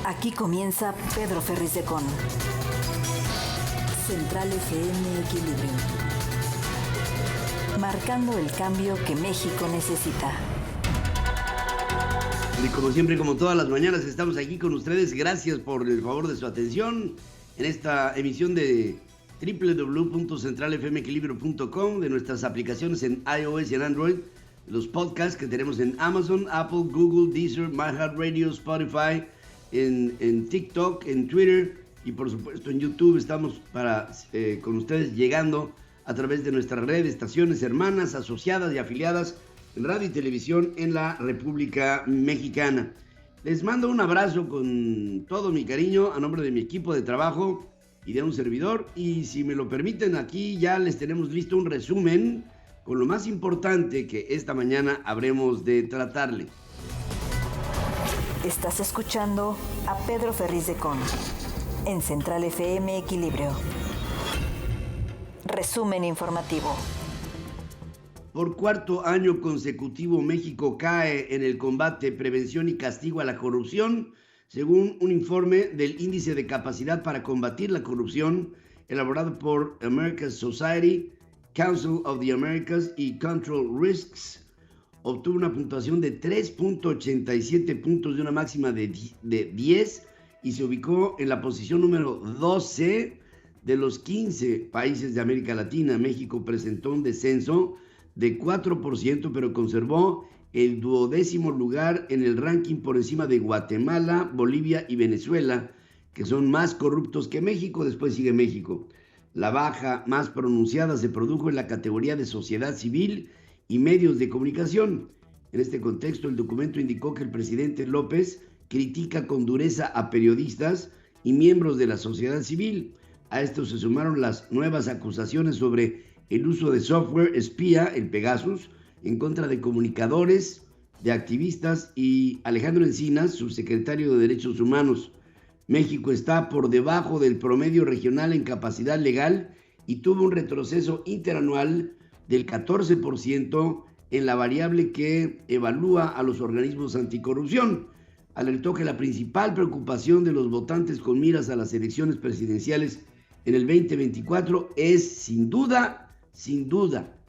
Aquí comienza Pedro Ferriz de Con. Central FM Equilibrio. Marcando el cambio que México necesita. Y como siempre, como todas las mañanas, estamos aquí con ustedes. Gracias por el favor de su atención en esta emisión de www.centralfmequilibrio.com, de nuestras aplicaciones en iOS y en Android, los podcasts que tenemos en Amazon, Apple, Google, Deezer, iHeartRadio, Spotify, en TikTok, en Twitter y por supuesto en YouTube. Estamos con ustedes llegando a través de nuestra red de estaciones hermanas, asociadas y afiliadas en radio y televisión en la República Mexicana. Les mando un abrazo con todo mi cariño a nombre de mi equipo de trabajo y de un servidor, y si me lo permiten, aquí ya les tenemos listo un resumen con lo más importante que esta mañana habremos de tratarle. Estás escuchando a Pedro Ferriz de Con en Central FM Equilibrio. Resumen informativo. Por cuarto año consecutivo, México cae en el combate, prevención y castigo a la corrupción, según un informe del Índice de Capacidad para Combatir la Corrupción, elaborado por American Society, Council of the Americas y Control Risks. Obtuvo una puntuación de 3.87 puntos de una máxima de 10 y se ubicó en la posición número 12 de los 15 países de América Latina. México presentó un descenso de 4%, pero conservó el 12º lugar en el ranking por encima de Guatemala, Bolivia y Venezuela, que son más corruptos que México. Después sigue México. La baja más pronunciada se produjo en la categoría de sociedad civil y medios de comunicación. En este contexto, el documento indicó que el presidente López critica con dureza a periodistas y miembros de la sociedad civil. A esto se sumaron las nuevas acusaciones sobre el uso de software espía, el Pegasus, en contra de comunicadores, de activistas y Alejandro Encinas, subsecretario de Derechos Humanos. México está por debajo del promedio regional en capacidad legal y tuvo un retroceso interanual del 14% en la variable que evalúa a los organismos anticorrupción. Alertó que la principal preocupación de los votantes con miras a las elecciones presidenciales en el 2024 es, sin duda,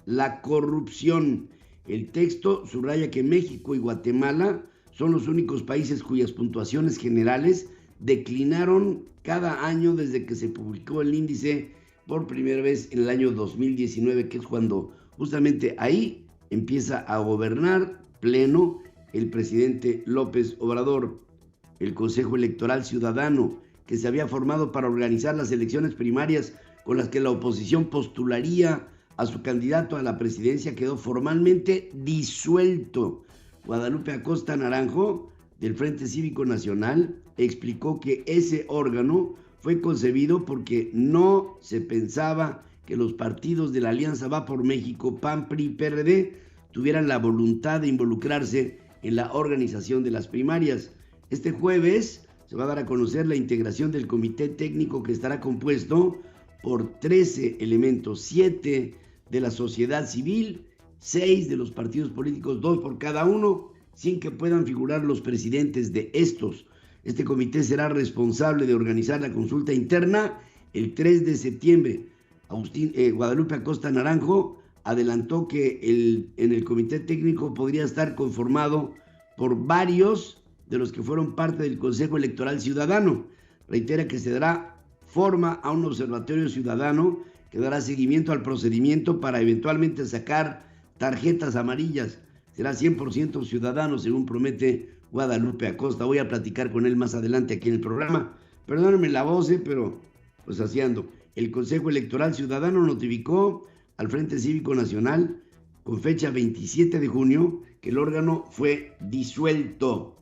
la corrupción. El texto subraya que México y Guatemala son los únicos países cuyas puntuaciones generales declinaron cada año desde que se publicó el índice por primera vez en el año 2019, que es cuando justamente ahí empieza a gobernar pleno el presidente López Obrador. El Consejo Electoral Ciudadano, que se había formado para organizar las elecciones primarias con las que la oposición postularía a su candidato a la presidencia, quedó formalmente disuelto. Guadalupe Acosta Naranjo, del Frente Cívico Nacional, explicó que ese órgano fue concebido porque no se pensaba que los partidos de la Alianza Va por México, PAN, PRI y PRD, tuvieran la voluntad de involucrarse en la organización de las primarias. Este jueves se va a dar a conocer la integración del comité técnico, que estará compuesto por 13 elementos, 7 de la sociedad civil, 6 de los partidos políticos, 2 por cada uno, sin que puedan figurar los presidentes de estos. Este comité será responsable de organizar la consulta interna el 3 de septiembre. Guadalupe Acosta Naranjo adelantó que en el comité técnico podría estar conformado por varios de los que fueron parte del Consejo Electoral Ciudadano. Reitera que se dará forma a un observatorio ciudadano que dará seguimiento al procedimiento para eventualmente sacar tarjetas amarillas. Será 100% ciudadano, según promete Guadalupe Acosta. Voy a platicar con él más adelante aquí en el programa. Perdónenme la voz, pero pues así ando. El Consejo Electoral Ciudadano notificó al Frente Cívico Nacional con fecha 27 de junio que el órgano fue disuelto.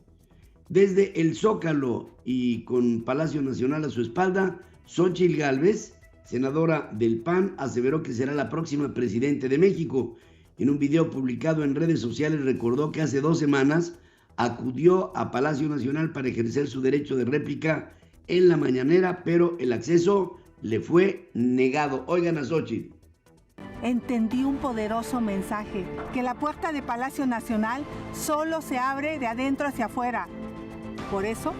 Desde el Zócalo y con Palacio Nacional a su espalda, Xóchitl Gálvez, senadora del PAN, aseveró que será la próxima presidenta de México. En un video publicado en redes sociales recordó que hace 2 semanas acudió a Palacio Nacional para ejercer su derecho de réplica en la mañanera, pero el acceso le fue negado. Oigan a Xóchitl. Entendí un poderoso mensaje, que la puerta de Palacio Nacional solo se abre de adentro hacia afuera. Por eso,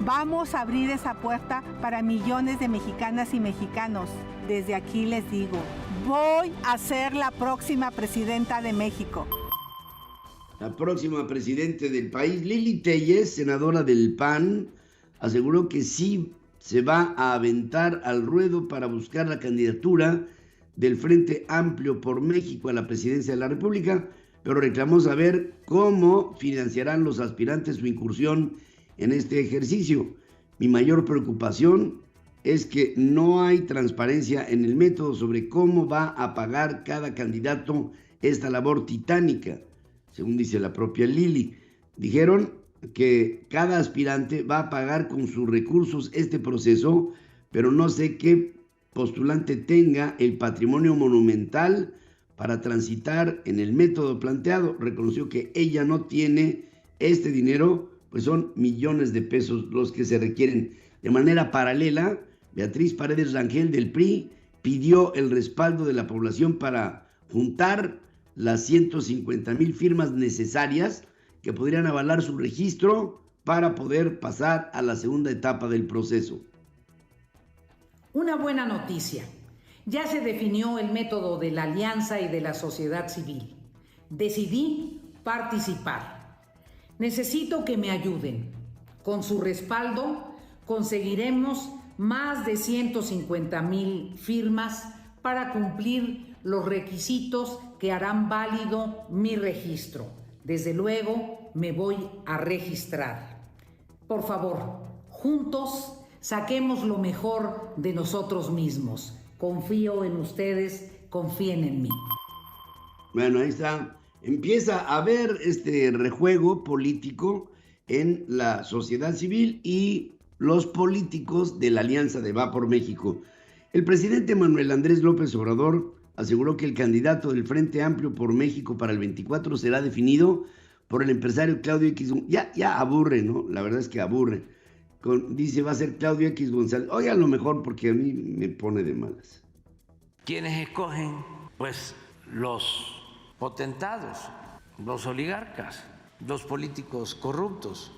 Vamos a abrir esa puerta para millones de mexicanas y mexicanos. Desde aquí les digo, voy a ser la próxima presidenta de México. La próxima presidenta del país, Lili Téllez, senadora del PAN, aseguró que sí se va a aventar al ruedo para buscar la candidatura del Frente Amplio por México a la presidencia de la República, pero reclamó saber cómo financiarán los aspirantes su incursión en este ejercicio. Mi mayor preocupación es que no hay transparencia en el método sobre cómo va a pagar cada candidato esta labor titánica, según dice la propia Lili. Dijeron que cada aspirante va a pagar con sus recursos este proceso, pero no sé qué postulante tenga el patrimonio monumental para transitar en el método planteado. Reconoció que ella no tiene este dinero, pues son millones de pesos los que se requieren. De manera paralela, Beatriz Paredes Rangel del PRI pidió el respaldo de la población para juntar las 150,000 firmas necesarias que podrían avalar su registro para poder pasar a la segunda etapa del proceso. Una buena noticia. Ya se definió el método de la alianza y de la sociedad civil. Decidí participar. Necesito que me ayuden. Con su respaldo conseguiremos más de 150,000 firmas para cumplir los requisitos que harán válido mi registro. Desde luego me voy a registrar. Por favor, juntos saquemos lo mejor de nosotros mismos. Confío en ustedes, confíen en mí. Bueno, ahí está. Empieza a haber este rejuego político en la sociedad civil y los políticos de la Alianza de Va por México. El presidente Manuel Andrés López Obrador aseguró que el candidato del Frente Amplio por México para el 24 será definido por el empresario Claudio X. Ya aburre, ¿no? La verdad es que aburre. Dice, va a ser Claudio X González. Oiga, lo mejor porque a mí me pone de malas. ¿Quiénes escogen? Pues los potentados, los oligarcas, los políticos corruptos,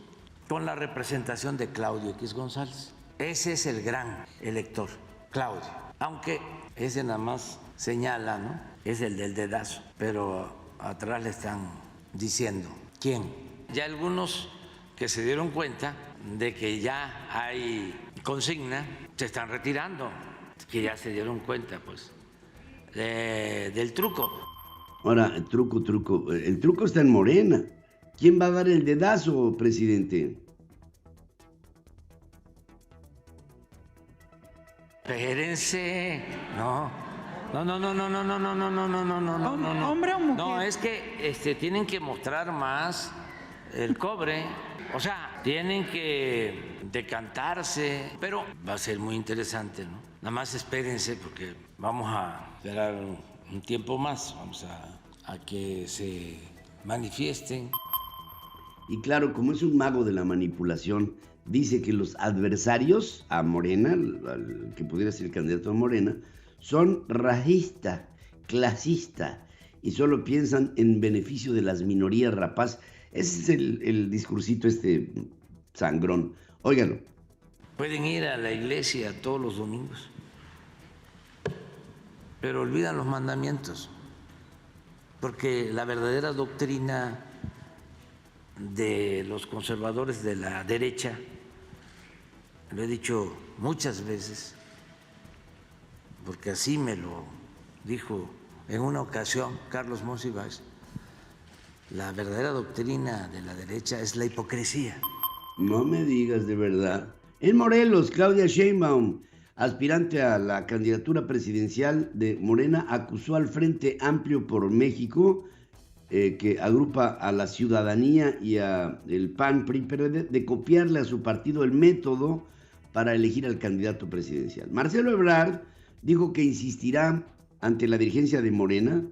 con la representación de Claudio X González. Ese es el gran elector, Claudio. Aunque ese nada más señala, ¿no? Es el del dedazo, pero atrás le están diciendo quién. Ya algunos que se dieron cuenta de que ya hay consigna, se están retirando, que ya se dieron cuenta, pues, del truco. Ahora, el truco está en Morena. ¿Quién va a dar el dedazo, presidente? Espérense, no. ¿Hombre o mujer? No, es que tienen que mostrar más el cobre. O sea, tienen que decantarse, pero va a ser muy interesante, ¿no? Nada más espérense porque vamos a esperar un tiempo más, vamos a que se manifiesten. Y claro, como es un mago de la manipulación, dice que los adversarios a Morena, al que pudiera ser el candidato a Morena, son racista, clasista y solo piensan en beneficio de las minorías rapaz. Ese es el discursito sangrón. Óigalo. Pueden ir a la iglesia todos los domingos, pero olvidan los mandamientos, porque la verdadera doctrina de los conservadores de la derecha, lo he dicho muchas veces, porque así me lo dijo en una ocasión Carlos Monsiváis, la verdadera doctrina de la derecha es la hipocresía. No me digas de verdad. En Morelos, Claudia Sheinbaum, aspirante a la candidatura presidencial de Morena, acusó al Frente Amplio por México, que agrupa a la ciudadanía y al PAN, PRI, PRD, de copiarle a su partido el método para elegir al candidato presidencial. Marcelo Ebrard dijo que insistirá ante la dirigencia de Morena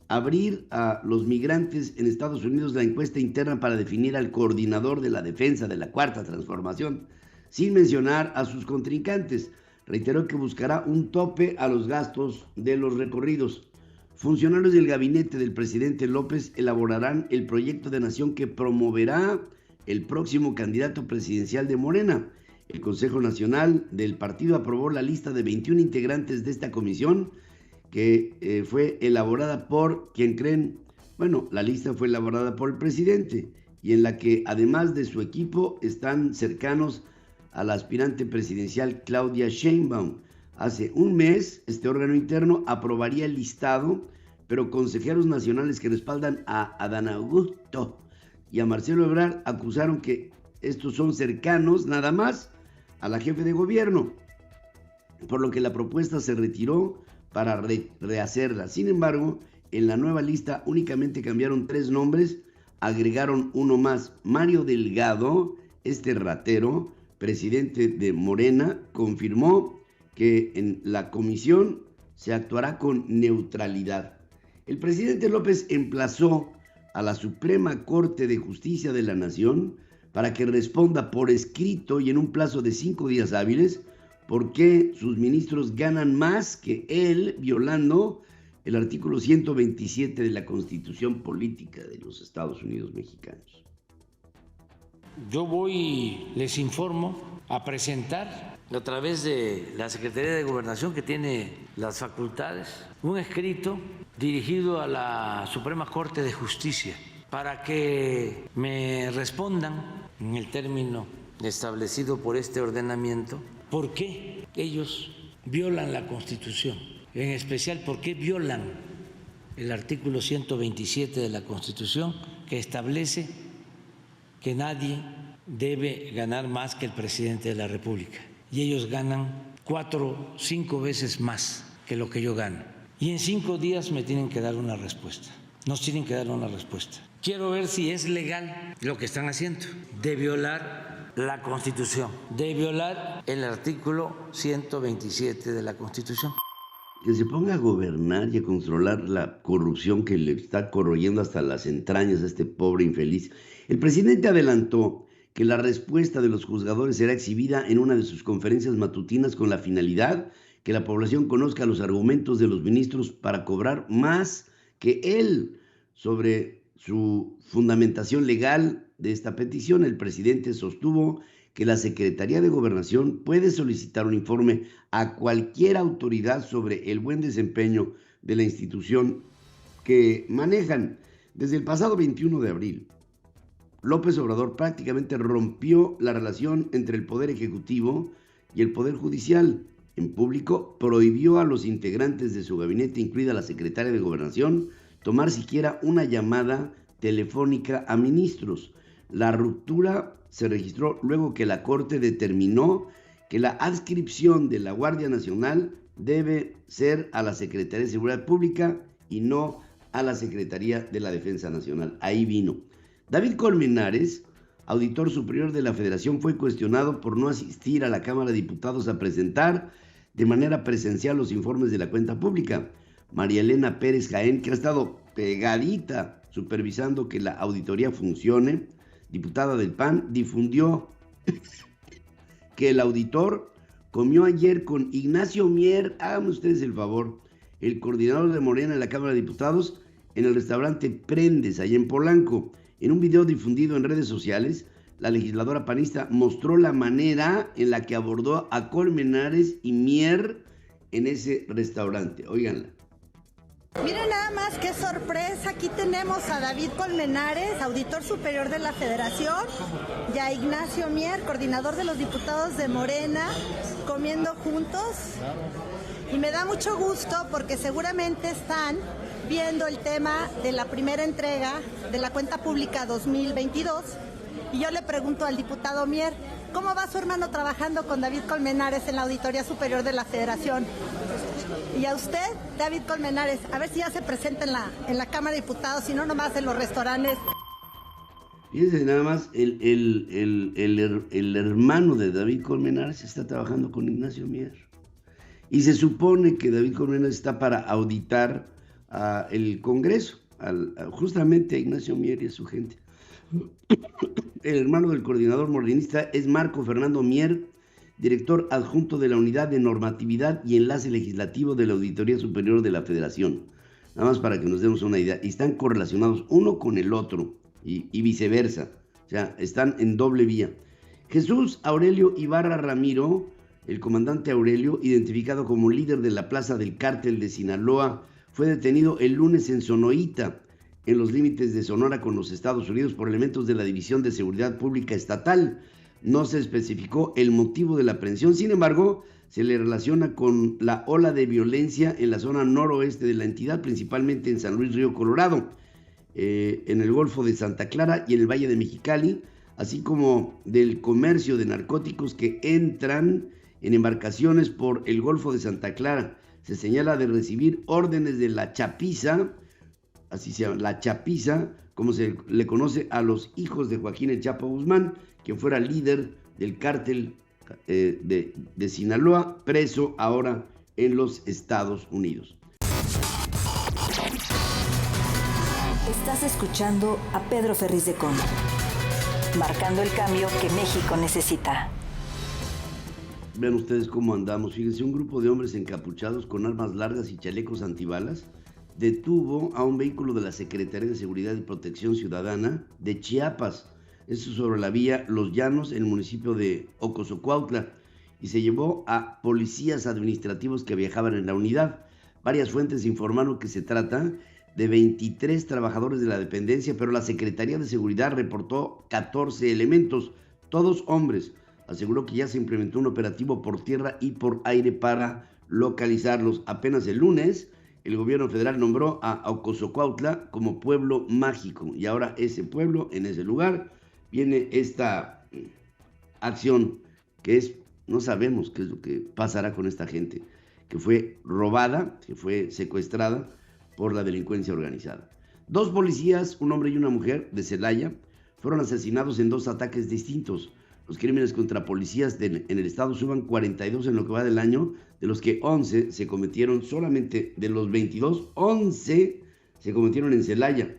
abrir a los migrantes en Estados Unidos la encuesta interna para definir al coordinador de la defensa de la Cuarta Transformación, sin mencionar a sus contrincantes. Reiteró que buscará un tope a los gastos de los recorridos. Funcionarios del gabinete del presidente López elaborarán el proyecto de nación que promoverá el próximo candidato presidencial de Morena. el Consejo Nacional del partido aprobó la lista de 21 integrantes de esta comisión que fue elaborada por, ¿quién creen? Bueno, la lista fue elaborada por el presidente y en la que además de su equipo están cercanos a la aspirante presidencial Claudia Sheinbaum. Hace un mes, este órgano interno aprobaría el listado, pero consejeros nacionales que respaldan a Adán Augusto y a Marcelo Ebrard acusaron que estos son cercanos nada más a la jefe de gobierno, por lo que la propuesta se retiró para rehacerla. Sin embargo, en la nueva lista únicamente cambiaron 3 nombres, agregaron uno más. Mario Delgado, este ratero, presidente de Morena, confirmó que en la comisión se actuará con neutralidad. El presidente López emplazó a la Suprema Corte de Justicia de la Nación para que responda por escrito y en un plazo de 5 días hábiles por qué sus ministros ganan más que él, violando el artículo 127 de la Constitución Política de los Estados Unidos Mexicanos. Yo les informo, a presentar a través de la Secretaría de Gobernación, que tiene las facultades, un escrito dirigido a la Suprema Corte de Justicia para que me respondan en el término establecido por este ordenamiento por qué ellos violan la Constitución, en especial por qué violan el artículo 127 de la Constitución, que establece que nadie debe ganar más que el presidente de la República. Y ellos ganan 4 o 5 veces más que lo que yo gano. Y en 5 días me tienen que dar una respuesta. Nos tienen que dar una respuesta. Quiero ver si es legal lo que están haciendo, de violar la Constitución, de violar el artículo 127 de la Constitución. Que se ponga a gobernar y a controlar la corrupción que le está corroyendo hasta las entrañas a este pobre infeliz. El presidente adelantó que la respuesta de los juzgadores será exhibida en una de sus conferencias matutinas con la finalidad que la población conozca los argumentos de los ministros para cobrar más que él. Sobre su fundamentación legal de esta petición, el presidente sostuvo que la Secretaría de Gobernación puede solicitar un informe a cualquier autoridad sobre el buen desempeño de la institución que manejan. Desde el pasado 21 de abril, López Obrador prácticamente rompió la relación entre el Poder Ejecutivo y el Poder Judicial. En público, prohibió a los integrantes de su gabinete, incluida la secretaria de Gobernación, tomar siquiera una llamada telefónica a ministros. La ruptura se registró luego que la Corte determinó que la adscripción de la Guardia Nacional debe ser a la Secretaría de Seguridad Pública y no a la Secretaría de la Defensa Nacional. Ahí vino. David Colmenares, auditor superior de la Federación, fue cuestionado por no asistir a la Cámara de Diputados a presentar de manera presencial los informes de la cuenta pública. María Elena Pérez Jaén, que ha estado pegadita supervisando que la auditoría funcione, diputada del PAN, difundió que el auditor comió ayer con Ignacio Mier, háganme ustedes el favor, el coordinador de Morena en la Cámara de Diputados, en el restaurante Prendes, allá en Polanco. En un video difundido en redes sociales, la legisladora panista mostró la manera en la que abordó a Colmenares y Mier en ese restaurante. Óiganla. Miren nada más qué sorpresa, aquí tenemos a David Colmenares, auditor superior de la Federación, y a Ignacio Mier, coordinador de los diputados de Morena, comiendo juntos. Y me da mucho gusto porque seguramente están viendo el tema de la primera entrega de la cuenta pública 2022. Y yo le pregunto al diputado Mier, ¿cómo va su hermano trabajando con David Colmenares en la Auditoría Superior de la Federación? Y a usted, David Colmenares, a ver si ya se presenta en la Cámara de Diputados, si no nomás en los restaurantes. Fíjense nada más, el hermano de David Colmenares está trabajando con Ignacio Mier. Y se supone que David Colmenares está para auditar el Congreso, justamente a Ignacio Mier y a su gente. El hermano del coordinador morenista es Marco Fernando Mier, director adjunto de la Unidad de Normatividad y Enlace Legislativo de la Auditoría Superior de la Federación. Nada más para que nos demos una idea. Y están correlacionados uno con el otro y viceversa. O sea, están en doble vía. Jesús Aurelio Ibarra Ramiro, el comandante Aurelio, identificado como líder de la plaza del cártel de Sinaloa, fue detenido el lunes en Sonoita, en los límites de Sonora con los Estados Unidos, por elementos de la División de Seguridad Pública Estatal. No se especificó el motivo de la aprehensión, sin embargo, se le relaciona con la ola de violencia en la zona noroeste de la entidad, principalmente en San Luis Río Colorado, en el Golfo de Santa Clara y en el Valle de Mexicali, así como del comercio de narcóticos que entran en embarcaciones por el Golfo de Santa Clara. Se señala de recibir órdenes de la chapiza, así se llama, la chapiza, como se le conoce a los hijos de Joaquín El Chapo Guzmán, quien fuera líder del cártel de Sinaloa, preso ahora en los Estados Unidos. Estás escuchando a Pedro Ferriz de Con, marcando el cambio que México necesita. Vean ustedes cómo andamos. Fíjense, un grupo de hombres encapuchados con armas largas y chalecos antibalas detuvo a un vehículo de la Secretaría de Seguridad y Protección Ciudadana de Chiapas. Esto sobre la vía Los Llanos, en el municipio de Ocosocuautla, y se llevó a policías administrativos que viajaban en la unidad. Varias fuentes informaron que se trata de 23 trabajadores de la dependencia, pero la Secretaría de Seguridad reportó 14 elementos, todos hombres. Aseguró que ya se implementó un operativo por tierra y por aire para localizarlos. Apenas el lunes, el gobierno federal nombró a Ocosocuautla como pueblo mágico, y ahora ese pueblo, en ese lugar, viene esta acción que es, no sabemos qué es lo que pasará con esta gente, que fue robada, que fue secuestrada por la delincuencia organizada. 2 policías, un hombre y una mujer de Celaya, fueron asesinados en 2 ataques distintos. Los crímenes contra policías en el estado suman 42 en lo que va del año, de los que 11 se cometieron, solamente de los 22, 11 se cometieron en Celaya.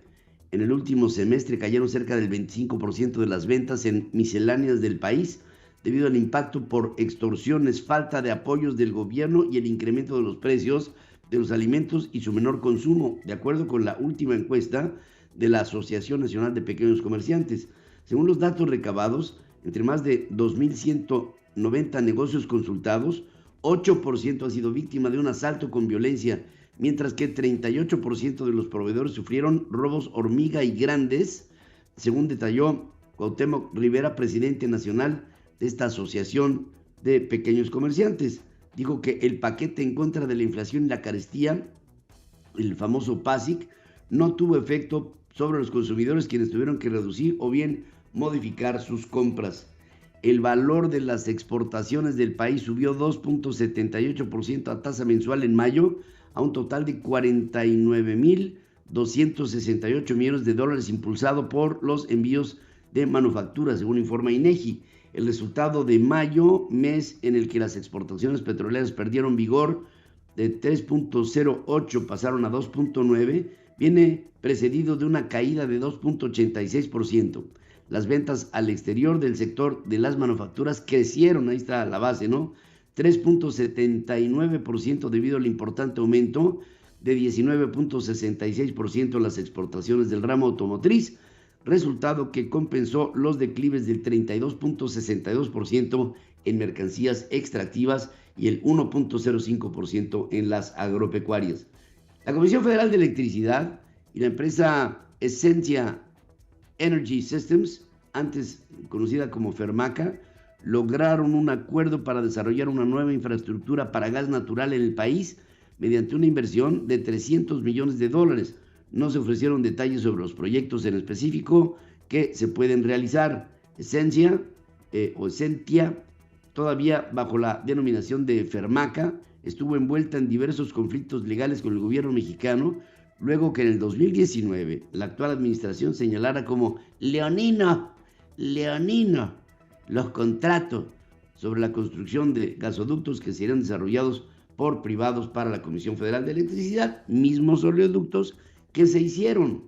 En el último semestre cayeron cerca del 25% de las ventas en misceláneas del país, debido al impacto por extorsiones, falta de apoyos del gobierno y el incremento de los precios de los alimentos y su menor consumo, de acuerdo con la última encuesta de la Asociación Nacional de Pequeños Comerciantes. Según los datos recabados, entre más de 2.190 negocios consultados, 8% ha sido víctima de un asalto con violencia, mientras que 38% de los proveedores sufrieron robos hormiga y grandes, según detalló Cuauhtémoc Rivera, presidente nacional de esta Asociación de Pequeños Comerciantes. Dijo que el paquete en contra de la inflación y la carestía, el famoso PASIC, no tuvo efecto sobre los consumidores, quienes tuvieron que reducir o bien modificar sus compras. El valor de las exportaciones del país subió 2.78% a tasa mensual en mayo, a un total de 49.268 millones de dólares, impulsado por los envíos de manufacturas, según informa INEGI. El resultado de mayo, mes en el que las exportaciones petroleras perdieron vigor, de 3.08 pasaron a 2.9, viene precedido de una caída de 2.86%. Las ventas al exterior del sector de las manufacturas crecieron, ahí está la base, ¿no? 3.79% debido al importante aumento de 19.66% en las exportaciones del ramo automotriz, resultado que compensó los declives del 32.62% en mercancías extractivas y el 1.05% en las agropecuarias. La Comisión Federal de Electricidad y la empresa Essentia Energy Systems, antes conocida como Fermaca, lograron un acuerdo para desarrollar una nueva infraestructura para gas natural en el país mediante una inversión de $300 millones. No se ofrecieron detalles sobre los proyectos en específico que se pueden realizar. Essentia, todavía bajo la denominación de Fermaca, estuvo envuelta en diversos conflictos legales con el gobierno mexicano, luego que en el 2019 la actual administración señalara como leonino los contratos sobre la construcción de gasoductos que serían desarrollados por privados para la Comisión Federal de Electricidad, mismos oleoductos que se hicieron.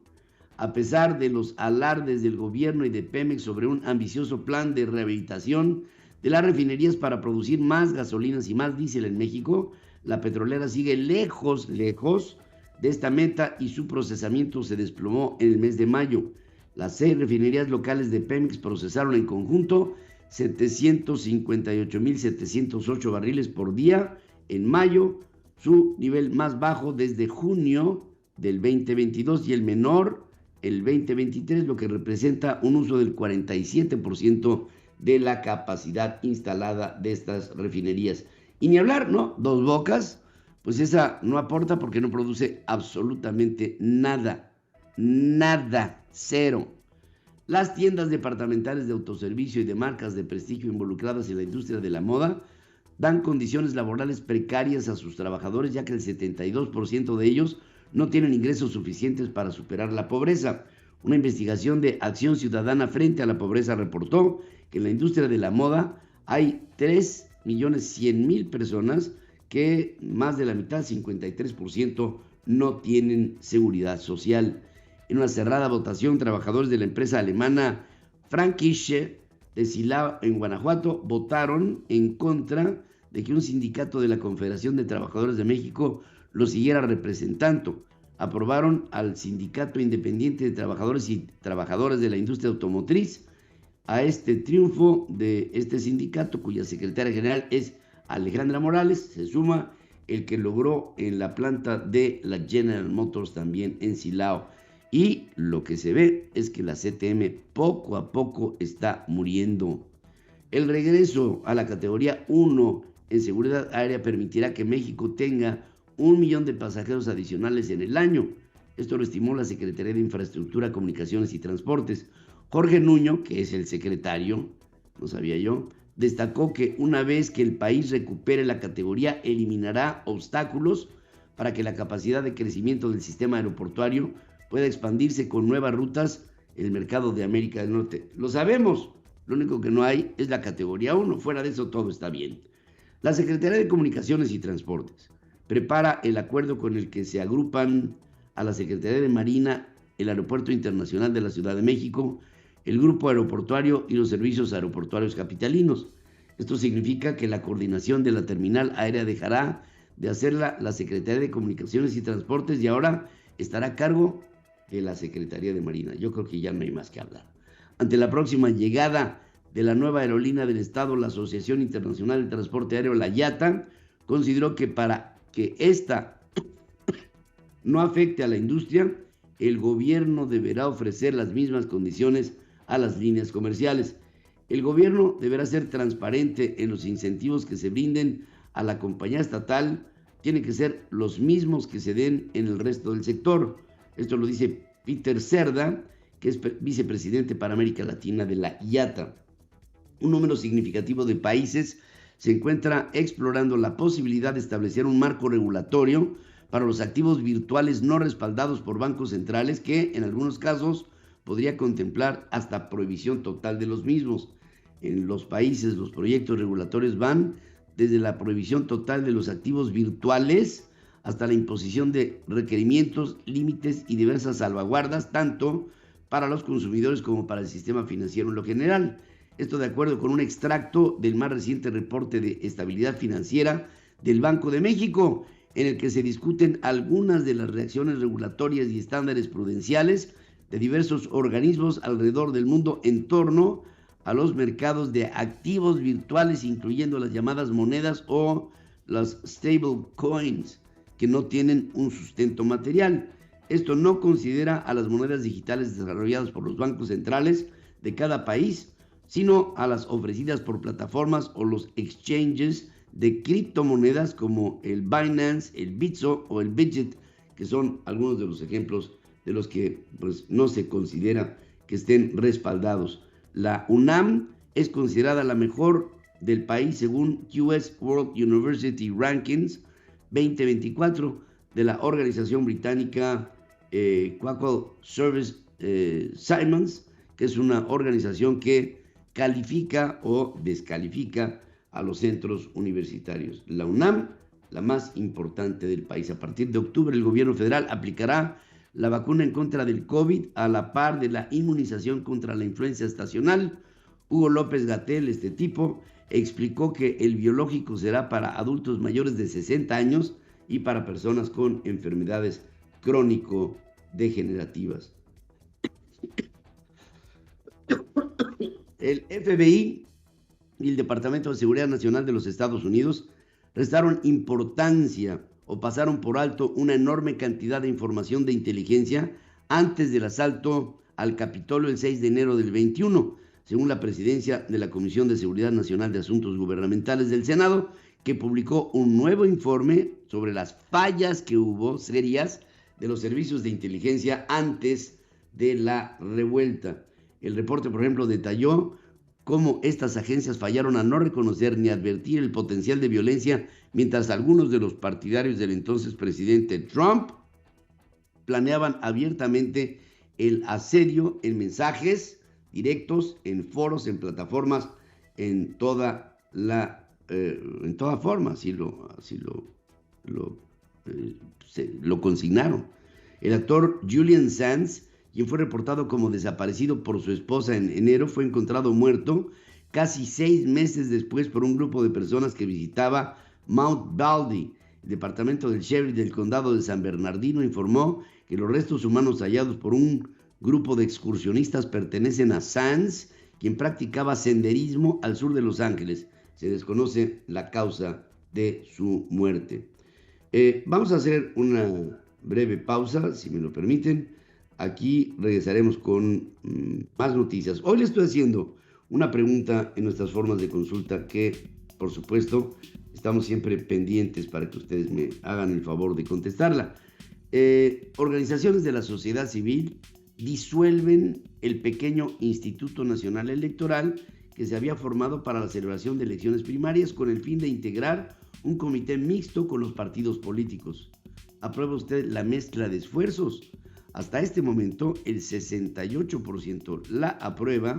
A pesar de los alardes del gobierno y de Pemex sobre un ambicioso plan de rehabilitación de las refinerías para producir más gasolinas y más diésel en México, la petrolera sigue lejos de esta meta y su procesamiento se desplomó en el mes de mayo. Las 6 refinerías locales de Pemex procesaron en conjunto 758.708 barriles por día en mayo, su nivel más bajo desde junio del 2022 y el menor el 2023, lo que representa un uso del 47% de la capacidad instalada de estas refinerías. Y ni hablar, ¿no? Dos Bocas, pues esa no aporta porque no produce absolutamente nada, cero. Las tiendas departamentales de autoservicio y de marcas de prestigio involucradas en la industria de la moda dan condiciones laborales precarias a sus trabajadores, ya que el 72% de ellos no tienen ingresos suficientes para superar la pobreza. Una investigación de Acción Ciudadana frente a la Pobreza reportó que en la industria de la moda hay 3.100.000 personas que más de la mitad, 53%, no tienen seguridad social. En una cerrada votación, trabajadores de la empresa alemana Frankische de Silao, en Guanajuato, votaron en contra de que un sindicato de la Confederación de Trabajadores de México lo siguiera representando. Aprobaron al Sindicato Independiente de Trabajadores y Trabajadoras de la Industria Automotriz. A este triunfo de este sindicato, cuya secretaria general es Alejandra Morales, se suma el que logró en la planta de la General Motors también en Silao. Y lo que se ve es que la CTM poco a poco está muriendo. El regreso a la categoría 1 en seguridad aérea permitirá que México tenga 1 millón de pasajeros adicionales en el año. Esto lo estimó la Secretaría de Infraestructura, Comunicaciones y Transportes. Jorge Nuño, que es el secretario, no sabía yo, destacó que una vez que el país recupere la categoría, eliminará obstáculos para que la capacidad de crecimiento del sistema aeroportuario pueda expandirse con nuevas rutas en el mercado de América del Norte. Lo sabemos, lo único que no hay es la categoría 1, fuera de eso todo está bien. La Secretaría de Comunicaciones y Transportes prepara el acuerdo con el que se agrupan a la Secretaría de Marina, el Aeropuerto Internacional de la Ciudad de México, el Grupo Aeroportuario y los servicios aeroportuarios capitalinos. Esto significa que la coordinación de la terminal aérea dejará de hacerla la Secretaría de Comunicaciones y Transportes y ahora estará a cargo de la Secretaría de Marina. Yo creo que ya no hay más que hablar. Ante la próxima llegada de la nueva aerolínea del Estado, la Asociación Internacional de Transporte Aéreo, la IATA, consideró que para que esta no afecte a la industria, el gobierno deberá ofrecer las mismas condiciones a las líneas comerciales. El gobierno deberá ser transparente en los incentivos que se brinden a la compañía estatal, tienen que ser los mismos que se den en el resto del sector. Esto lo dice Peter Cerda, que es vicepresidente para América Latina de la IATA. Un número significativo de países se encuentra explorando la posibilidad de establecer un marco regulatorio para los activos virtuales no respaldados por bancos centrales que, en algunos casos, podría contemplar hasta prohibición total de los mismos. En los países, los proyectos regulatorios van desde la prohibición total de los activos virtuales hasta la imposición de requerimientos, límites y diversas salvaguardas, tanto para los consumidores como para el sistema financiero en lo general. Esto de acuerdo con un extracto del más reciente reporte de estabilidad financiera del Banco de México, en el que se discuten algunas de las reacciones regulatorias y estándares prudenciales de diversos organismos alrededor del mundo en torno a los mercados de activos virtuales, incluyendo las llamadas monedas o las stable coins, que no tienen un sustento material. Esto no considera a las monedas digitales desarrolladas por los bancos centrales de cada país, sino a las ofrecidas por plataformas o los exchanges de criptomonedas como el Binance, el Bitso o el Bitget, que son algunos de los ejemplos de los que pues, no se considera que estén respaldados. La UNAM es considerada la mejor del país según QS World University Rankings 2024 de la organización británica Quackle Service Simons, que es una organización que califica o descalifica a los centros universitarios. La UNAM, la más importante del país. A partir de octubre, el gobierno federal aplicará la vacuna en contra del COVID a la par de la inmunización contra la influenza estacional. Hugo López-Gatell, este tipo, explicó que el biológico será para adultos mayores de 60 años y para personas con enfermedades crónico-degenerativas. El FBI y el Departamento de Seguridad Nacional de los Estados Unidos restaron importancia o pasaron por alto una enorme cantidad de información de inteligencia antes del asalto al Capitolio el 6 de enero del 21, según la presidencia de la Comisión de Seguridad Nacional de Asuntos Gubernamentales del Senado, que publicó un nuevo informe sobre las fallas que hubo serias de los servicios de inteligencia antes de la revuelta. El reporte, por ejemplo, detalló cómo estas agencias fallaron a no reconocer ni advertir el potencial de violencia, mientras algunos de los partidarios del entonces presidente Trump planeaban abiertamente el asedio en mensajes directos, en foros, en plataformas, en toda forma, así lo consignaron. El actor Julian Sands, quien fue reportado como desaparecido por su esposa en enero, fue encontrado muerto casi 6 meses después por un grupo de personas que visitaba Mount Baldy. El departamento del sheriff del condado de San Bernardino informó que los restos humanos hallados por un grupo de excursionistas pertenecen a Sands, quien practicaba senderismo al sur de Los Ángeles. Se desconoce la causa de su muerte. Vamos a hacer una breve pausa, si me lo permiten. Aquí regresaremos con más noticias. Hoy le estoy haciendo una pregunta en nuestras formas de consulta que, por supuesto, estamos siempre pendientes para que ustedes me hagan el favor de contestarla. Organizaciones de la sociedad civil disuelven el pequeño Instituto Nacional Electoral que se había formado para la celebración de elecciones primarias con el fin de integrar un comité mixto con los partidos políticos. ¿Aprueba usted la mezcla de esfuerzos? Hasta este momento, el 68% la aprueba,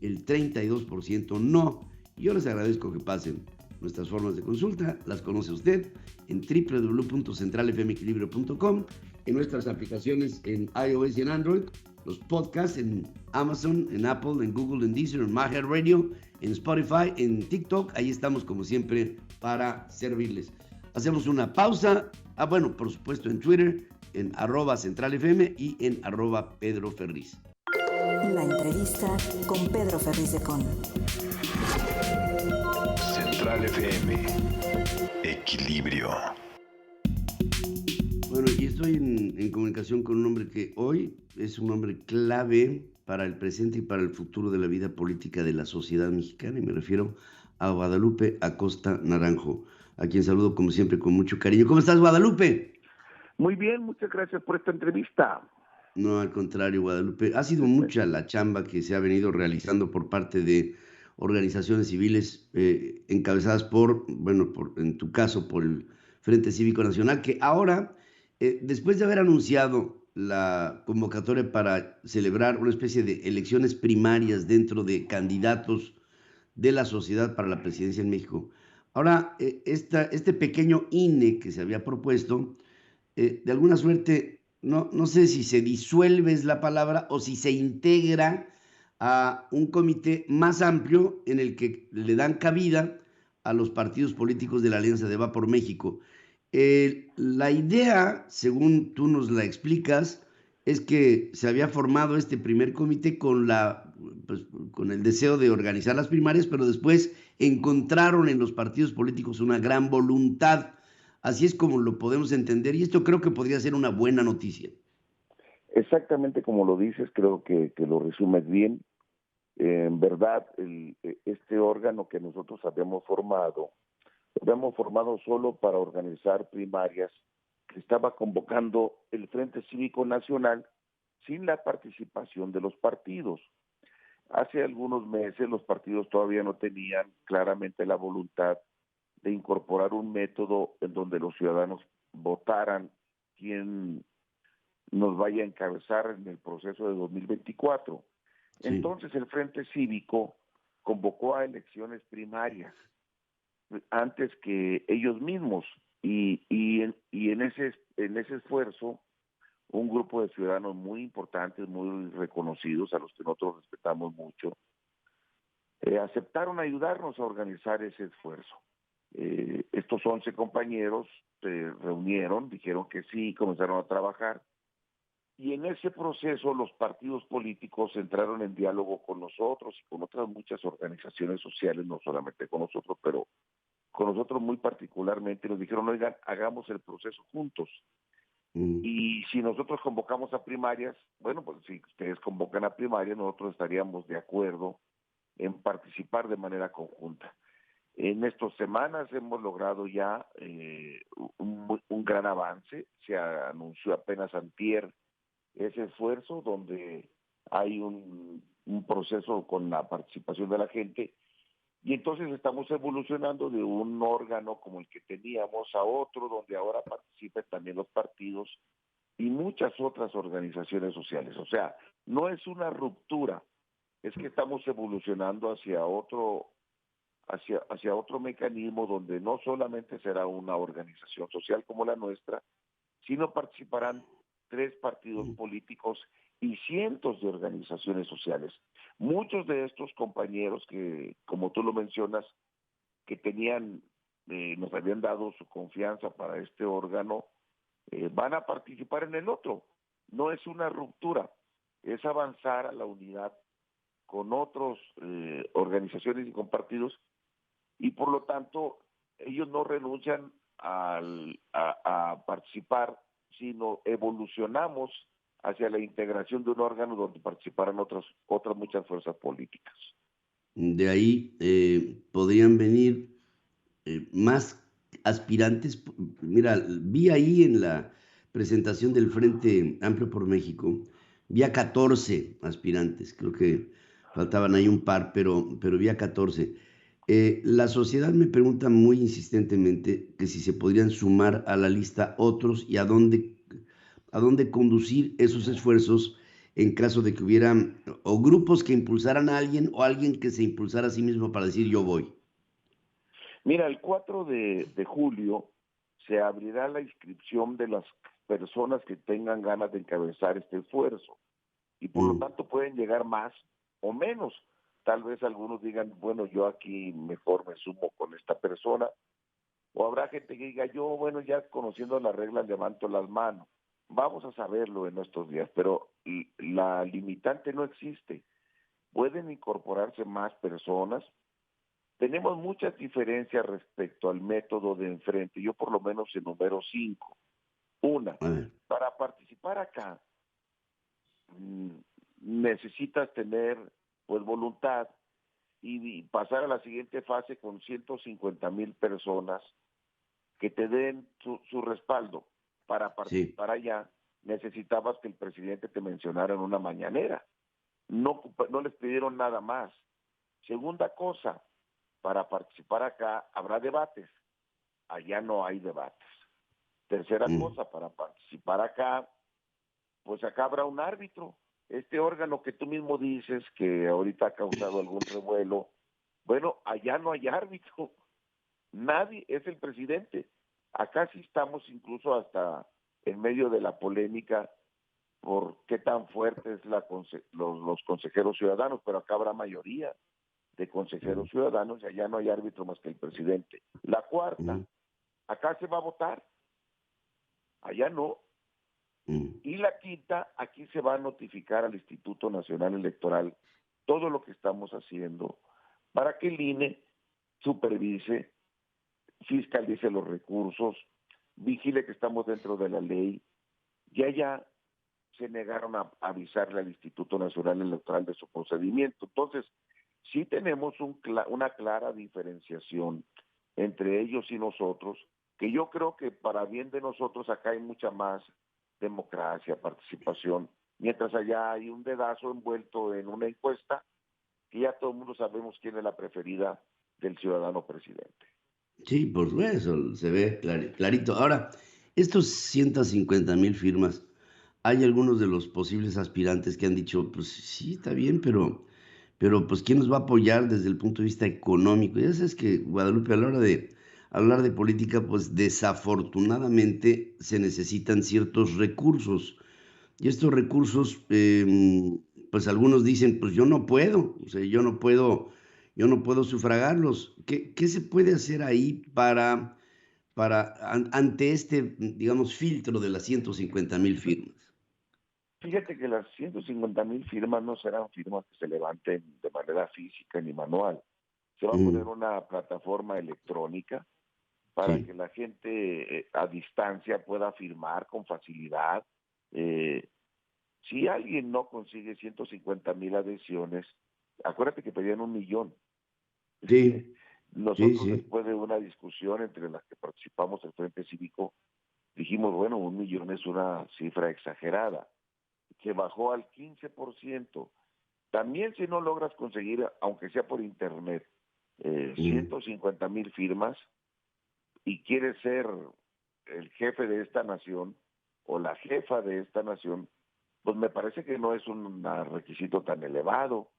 el 32% no. Yo les agradezco que pasen. Nuestras formas de consulta las conoce usted en www.centralfmequilibrio.com, en nuestras aplicaciones en iOS y en Android, los podcasts en Amazon, en Apple, en Google, en Deezer, en iHeartRadio, en Spotify, en TikTok. Ahí estamos como siempre para servirles. Hacemos una pausa. Bueno, por supuesto en Twitter, en @CentralFM y en @PedroFerriz. La entrevista con Pedro Ferriz de Con. Central FM. Equilibrio. Bueno, y estoy en comunicación con un hombre que hoy es un hombre clave para el presente y para el futuro de la vida política de la sociedad mexicana, y me refiero a Guadalupe Acosta Naranjo, a quien saludo como siempre con mucho cariño. ¿Cómo estás, Guadalupe? Muy bien, muchas gracias por esta entrevista. No, al contrario, Guadalupe. Ha sido mucha la chamba que se ha venido realizando por parte de organizaciones civiles encabezadas en tu caso, por el Frente Cívico Nacional, que ahora, después de haber anunciado la convocatoria para celebrar una especie de elecciones primarias dentro de candidatos de la sociedad para la presidencia en México, ahora este pequeño INE que se había propuesto, de alguna suerte, no sé si se disuelve es la palabra o si se integra a un comité más amplio en el que le dan cabida a los partidos políticos de la Alianza de Va por México. La idea, según tú nos la explicas, es que se había formado este primer comité con el deseo de organizar las primarias, pero después encontraron en los partidos políticos una gran voluntad. Así es como lo podemos entender, y esto creo que podría ser una buena noticia. Exactamente como lo dices, creo que lo resumes bien. En verdad, este órgano que nosotros habíamos formado solo para organizar primarias que estaba convocando el Frente Cívico Nacional sin la participación de los partidos. Hace algunos meses los partidos todavía no tenían claramente la voluntad de incorporar un método en donde los ciudadanos votaran quién nos vaya a encabezar en el proceso de 2024. Sí. Entonces el Frente Cívico convocó a elecciones primarias antes que ellos mismos y en ese esfuerzo un grupo de ciudadanos muy importantes, muy reconocidos, a los que nosotros respetamos mucho, aceptaron ayudarnos a organizar ese esfuerzo. Estos 11 compañeros se reunieron, dijeron que sí, comenzaron a trabajar Y en ese proceso los partidos políticos entraron en diálogo con nosotros y con otras muchas organizaciones sociales, no solamente con nosotros, pero con nosotros muy particularmente. Nos dijeron, oigan, hagamos el proceso juntos. Y si nosotros convocamos a primarias, bueno, pues si ustedes convocan a primarias, nosotros estaríamos de acuerdo en participar de manera conjunta. En estas semanas hemos logrado ya un gran avance. Se anunció apenas antier ese esfuerzo donde hay un proceso con la participación de la gente, y entonces estamos evolucionando de un órgano como el que teníamos a otro, donde ahora participen también los partidos y muchas otras organizaciones sociales. O sea, no es una ruptura, es que estamos evolucionando hacia otro mecanismo donde no solamente será una organización social como la nuestra, sino participarán 3 partidos políticos y cientos de organizaciones sociales. Muchos de estos compañeros que, como tú lo mencionas, que nos habían dado su confianza para este órgano, van a participar en el otro. No es una ruptura, es avanzar a la unidad con otras organizaciones y con partidos, y por lo tanto ellos no renuncian a participar, sino evolucionamos hacia la integración de un órgano donde participaran otras muchas fuerzas políticas. De ahí podrían venir más aspirantes. Mira, vi ahí en la presentación del Frente Amplio por México, vi a 14 aspirantes, creo que faltaban ahí un par, pero vi a 14. La sociedad me pregunta muy insistentemente que si se podrían sumar a la lista otros y a dónde conducir esos esfuerzos en caso de que hubieran o grupos que impulsaran a alguien o alguien que se impulsara a sí mismo para decir yo voy. Mira, el 4 de julio se abrirá la inscripción de las personas que tengan ganas de encabezar este esfuerzo, y por lo tanto pueden llegar más o menos. Tal vez algunos digan, bueno, yo aquí mejor me sumo con esta persona, o habrá gente que diga, yo, bueno, ya conociendo las reglas levanto las manos. Vamos a saberlo en estos días, pero la limitante no existe. Pueden incorporarse más personas. Tenemos muchas diferencias respecto al método de enfrente. Yo por lo menos enumero 5. Una, para participar acá necesitas tener pues voluntad y pasar a la siguiente fase con 150,000 personas que te den su respaldo. Para participar allá necesitabas que el presidente te mencionara en una mañanera. No les pidieron nada más. Segunda cosa, para participar acá habrá debates. Allá no hay debates. Tercera cosa, para participar acá, pues acá habrá un árbitro. Este órgano que tú mismo dices que ahorita ha causado algún revuelo, bueno, allá no hay árbitro. Nadie, es el presidente. Acá sí estamos incluso hasta en medio de la polémica por qué tan fuertes los consejeros ciudadanos, pero acá habrá mayoría de consejeros ciudadanos y allá no hay árbitro más que el presidente. La cuarta, acá se va a votar, allá no. Y la quinta, aquí se va a notificar al Instituto Nacional Electoral todo lo que estamos haciendo para que el INE supervise, fiscalice los recursos, vigile que estamos dentro de la ley. Y allá se negaron a avisarle al Instituto Nacional Electoral de su procedimiento. Entonces, sí tenemos una clara diferenciación entre ellos y nosotros, que yo creo que para bien de nosotros acá hay mucha más democracia, participación, mientras allá hay un dedazo envuelto en una encuesta que ya todo el mundo sabemos quién es la preferida del ciudadano presidente. Sí, por supuesto, se ve clarito. Ahora, estos 150,000 firmas, hay algunos de los posibles aspirantes que han dicho, pues sí, está bien, pero pues ¿quién nos va a apoyar desde el punto de vista económico? Ya sabes que, Guadalupe, a la hora de hablar de política, pues desafortunadamente se necesitan ciertos recursos. Y estos recursos, pues algunos dicen, pues yo no puedo, o sea, yo no puedo sufragarlos. ¿Qué se puede hacer ahí ante este, digamos, filtro de las 150,000 firmas? Fíjate que las 150,000 firmas no serán firmas que se levanten de manera física ni manual. Se va a poner una plataforma electrónica para Sí. que la gente a distancia pueda firmar con facilidad. Si alguien no consigue 150,000 adhesiones, acuérdate que pedían 1,000,000. Sí, sí, Nosotros, sí. después de una discusión entre las que participamos el Frente Cívico, dijimos, bueno, 1,000,000 es una cifra exagerada, que bajó al 15%. También si no logras conseguir, aunque sea por internet, 150,000 firmas y quieres ser el jefe de esta nación o la jefa de esta nación, pues me parece que no es un requisito tan elevado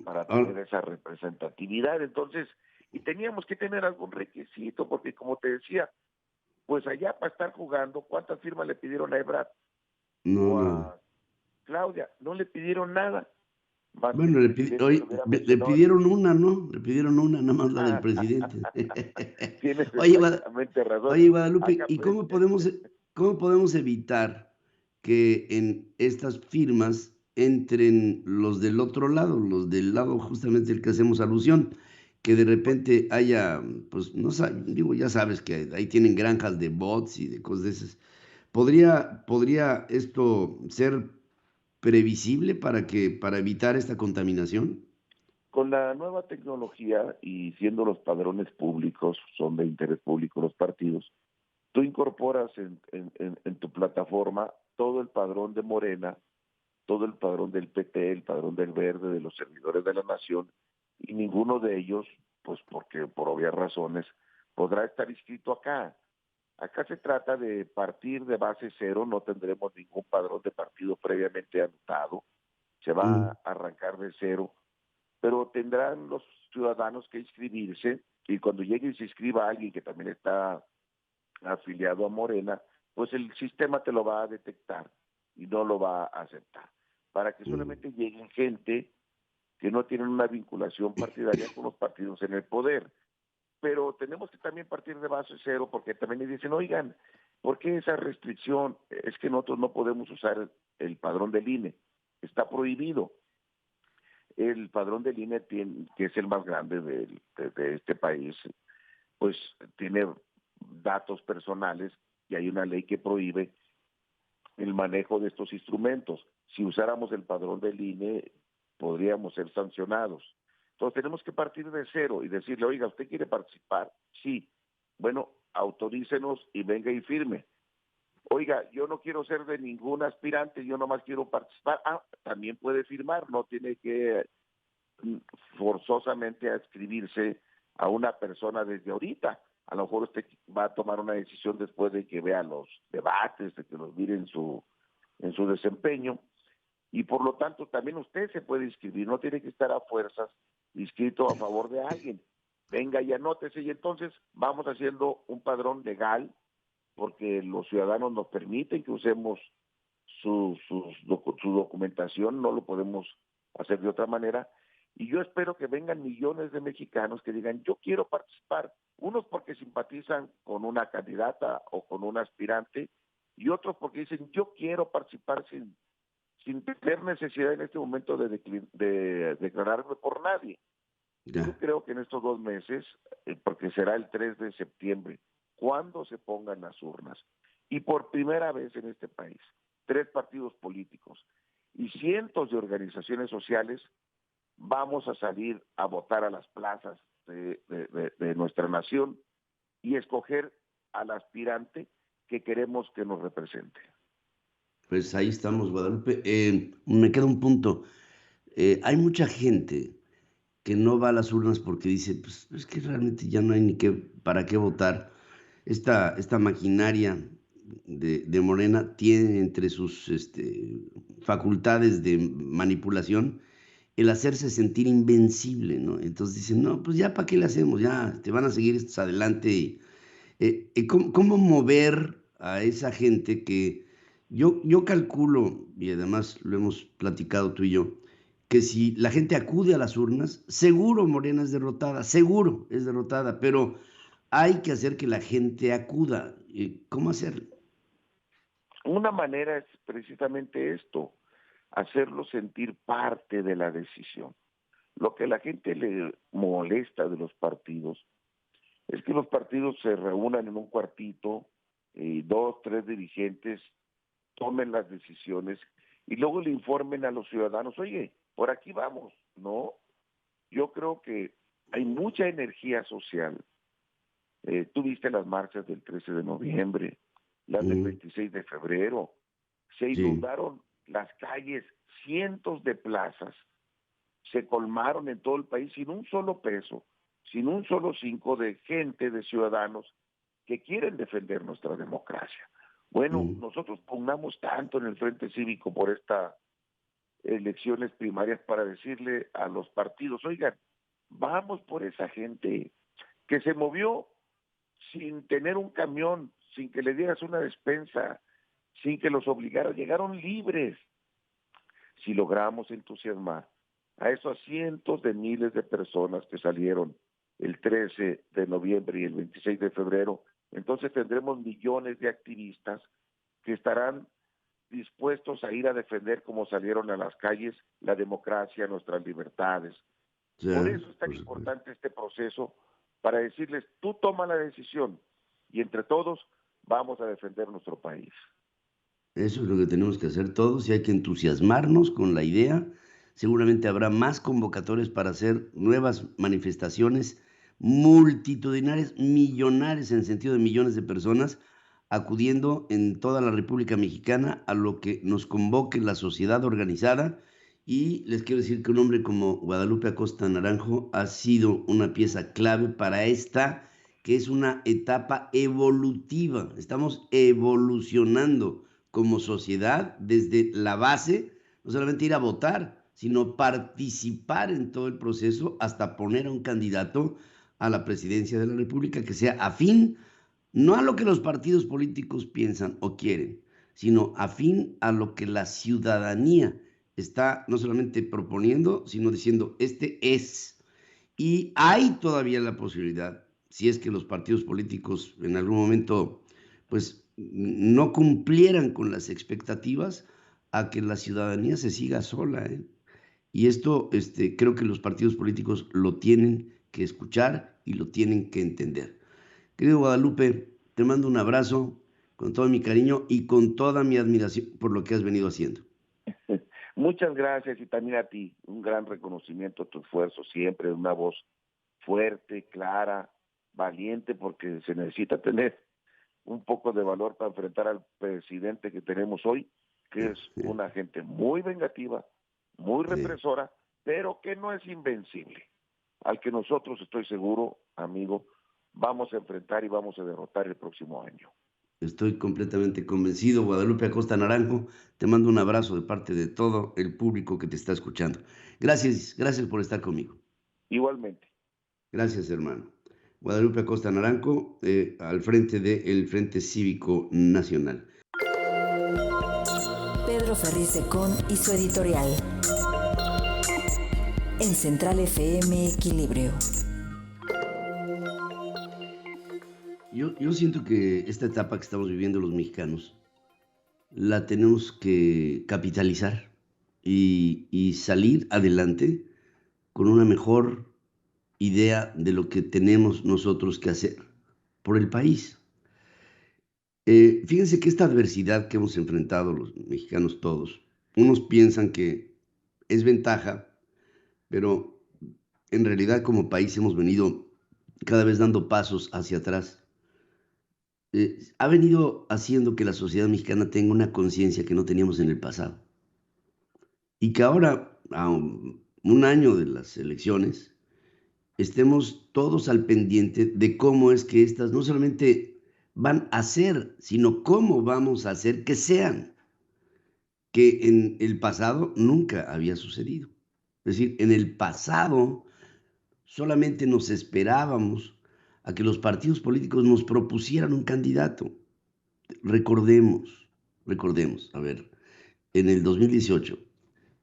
para tener Ahora, esa representatividad. Entonces, y teníamos que tener algún requisito, porque como te decía, pues allá para estar jugando, ¿cuántas firmas le pidieron a Ebrard no, o nada. a Claudia? No le pidieron nada, más que el Bueno, presidente le hubiera le mencionado. pidieron una, ¿no? Le pidieron una, nada más la del presidente. Tienes Oye, exactamente razón. Oye, Guadalupe, Acá, ¿y cómo podemos evitar que en estas firmas entren los del otro lado, los del lado justamente del que hacemos alusión? Que de repente haya, pues, no sé, digo, ya sabes que ahí tienen granjas de bots y de cosas de esas. ¿Podría esto ser previsible para evitar esta contaminación? con la nueva tecnología y siendo los padrones públicos, son de interés público los partidos, tú incorporas en tu plataforma todo el padrón de Morena, todo el padrón del PT, el padrón del Verde, de los servidores de la nación, y ninguno de ellos, pues porque por obvias razones, podrá estar inscrito acá. Acá se trata de partir de base cero, no tendremos ningún padrón de partido previamente anotado, se va Mm, a arrancar de cero, pero tendrán los ciudadanos que inscribirse, y cuando llegue y se inscriba alguien que también está afiliado a Morena, pues el sistema te lo va a detectar y no lo va a aceptar, para que mm, solamente lleguen gente que no tienen una vinculación partidaria con los partidos en el poder. Pero tenemos que también partir de base cero, porque también le dicen, oigan, ¿por qué esa restricción? Es que nosotros no podemos usar el padrón del INE, está prohibido. El padrón del INE, que es el más grande de este país, pues tiene datos personales y hay una ley que prohíbe el manejo de estos instrumentos. Si usáramos el padrón del INE, podríamos ser sancionados. Entonces tenemos que partir de cero y decirle, oiga, ¿usted quiere participar? Sí. Bueno, autorícenos y venga y firme. Oiga, yo no quiero ser de ningún aspirante, yo nomás quiero participar. Ah, también puede firmar, no tiene que forzosamente adscribirse a una persona desde ahorita. A lo mejor usted va a tomar una decisión después de que vea los debates, de que los mire en su desempeño, y por lo tanto también usted se puede inscribir, no tiene que estar a fuerzas inscrito a favor de alguien. Venga y anótese, y entonces vamos haciendo un padrón legal, porque los ciudadanos nos permiten que usemos su documentación, no lo podemos hacer de otra manera, y yo espero que vengan millones de mexicanos que digan, yo quiero participar, unos porque simpatizan con una candidata o con un aspirante, y otros porque dicen, yo quiero participar sin tener necesidad en este momento de declararme por nadie. Yo ya. creo que en estos 2 meses, porque será el 3 de septiembre, cuando se pongan las urnas, y por primera vez en este país, 3 partidos políticos y cientos de organizaciones sociales, vamos a salir a votar a las plazas de nuestra nación y escoger al aspirante que queremos que nos represente. Pues ahí estamos, Guadalupe. Me queda un punto. Hay mucha gente que no va a las urnas porque dice, pues es que realmente ya no hay ni para qué votar. Esta maquinaria de Morena tiene entre sus facultades de manipulación el hacerse sentir invencible, ¿no? Entonces dicen, no, pues ya para qué le hacemos, ya te van a seguir estos adelante. ¿Cómo mover a esa gente que yo calculo, y además lo hemos platicado tú y yo, que si la gente acude a las urnas, seguro Morena es derrotada, seguro es derrotada, pero hay que hacer que la gente acuda. ¿Cómo hacerlo? una manera es precisamente esto, hacerlo sentir parte de la decisión. Lo que a la gente le molesta de los partidos es que los partidos se reúnan en un cuartito y 2, 3 dirigentes tomen las decisiones y luego le informen a los ciudadanos, oye, por aquí vamos, ¿no? Yo creo que hay mucha energía social. Tú viste las marchas del 13 de noviembre, las del 26 de febrero, se inundaron las calles, cientos de plazas, se colmaron en todo el país sin un solo peso, sin un solo 5 de gente, de ciudadanos que quieren defender nuestra democracia. Bueno, nosotros pugnamos tanto en el Frente Cívico por estas elecciones primarias para decirle a los partidos, oigan, vamos por esa gente que se movió sin tener un camión, sin que le dieras una despensa, sin que los obligara, llegaron libres. Si logramos entusiasmar a esos cientos de miles de personas que salieron el 13 de noviembre y el 26 de febrero, entonces tendremos millones de activistas que estarán dispuestos a ir a defender, como salieron a las calles, la democracia, nuestras libertades. Por eso es tan importante este proceso, para decirles, tú toma la decisión y entre todos vamos a defender nuestro país. Eso es lo que tenemos que hacer todos y hay que entusiasmarnos con la idea. Seguramente habrá más convocatorias para hacer nuevas manifestaciones multitudinarias, millonarias en el sentido de millones de personas, acudiendo en toda la República Mexicana a lo que nos convoque la sociedad organizada. Y les quiero decir que un hombre como Guadalupe Acosta Naranjo ha sido una pieza clave para esta, que es una etapa evolutiva. Estamos evolucionando como sociedad desde la base, no solamente ir a votar, sino participar en todo el proceso hasta poner a un candidato a la presidencia de la República que sea afín, no a lo que los partidos políticos piensan o quieren, sino afín a lo que la ciudadanía está no solamente proponiendo, sino diciendo, este es. Y hay todavía la posibilidad, si es que los partidos políticos en algún momento pues no cumplieran con las expectativas, a que la ciudadanía se siga sola, ¿eh? Y esto creo que los partidos políticos lo tienen que escuchar y lo tienen que entender. Querido Guadalupe, te mando un abrazo con todo mi cariño y con toda mi admiración por lo que has venido haciendo. Muchas gracias y también a ti, un gran reconocimiento a tu esfuerzo siempre, una voz fuerte, clara, valiente, porque se necesita tener un poco de valor para enfrentar al presidente que tenemos hoy, que es una gente muy vengativa, muy represora, pero que no es invencible, al que nosotros, estoy seguro, amigo, vamos a enfrentar y vamos a derrotar el próximo año. Estoy completamente convencido. Guadalupe Acosta Naranjo, te mando un abrazo de parte de todo el público que te está escuchando. Gracias por estar conmigo. Igualmente. Gracias, hermano. Guadalupe Acosta Naranjo, al frente del Frente Cívico Nacional. Pedro Ferriz de Con y su editorial. En Central FM Equilibrio. Yo siento que esta etapa que estamos viviendo los mexicanos la tenemos que capitalizar y salir adelante con una mejor idea de lo que tenemos nosotros que hacer por el país. Fíjense que esta adversidad que hemos enfrentado los mexicanos todos, unos piensan que es ventaja, pero en realidad como país hemos venido cada vez dando pasos hacia atrás. Ha venido haciendo que la sociedad mexicana tenga una conciencia que no teníamos en el pasado. Y que ahora, a un año de las elecciones, estemos todos al pendiente de cómo es que estas no solamente van a ser, sino cómo vamos a hacer que sean, que en el pasado nunca había sucedido. Es decir, en el pasado solamente nos esperábamos a que los partidos políticos nos propusieran un candidato. Recordemos, a ver, en el 2018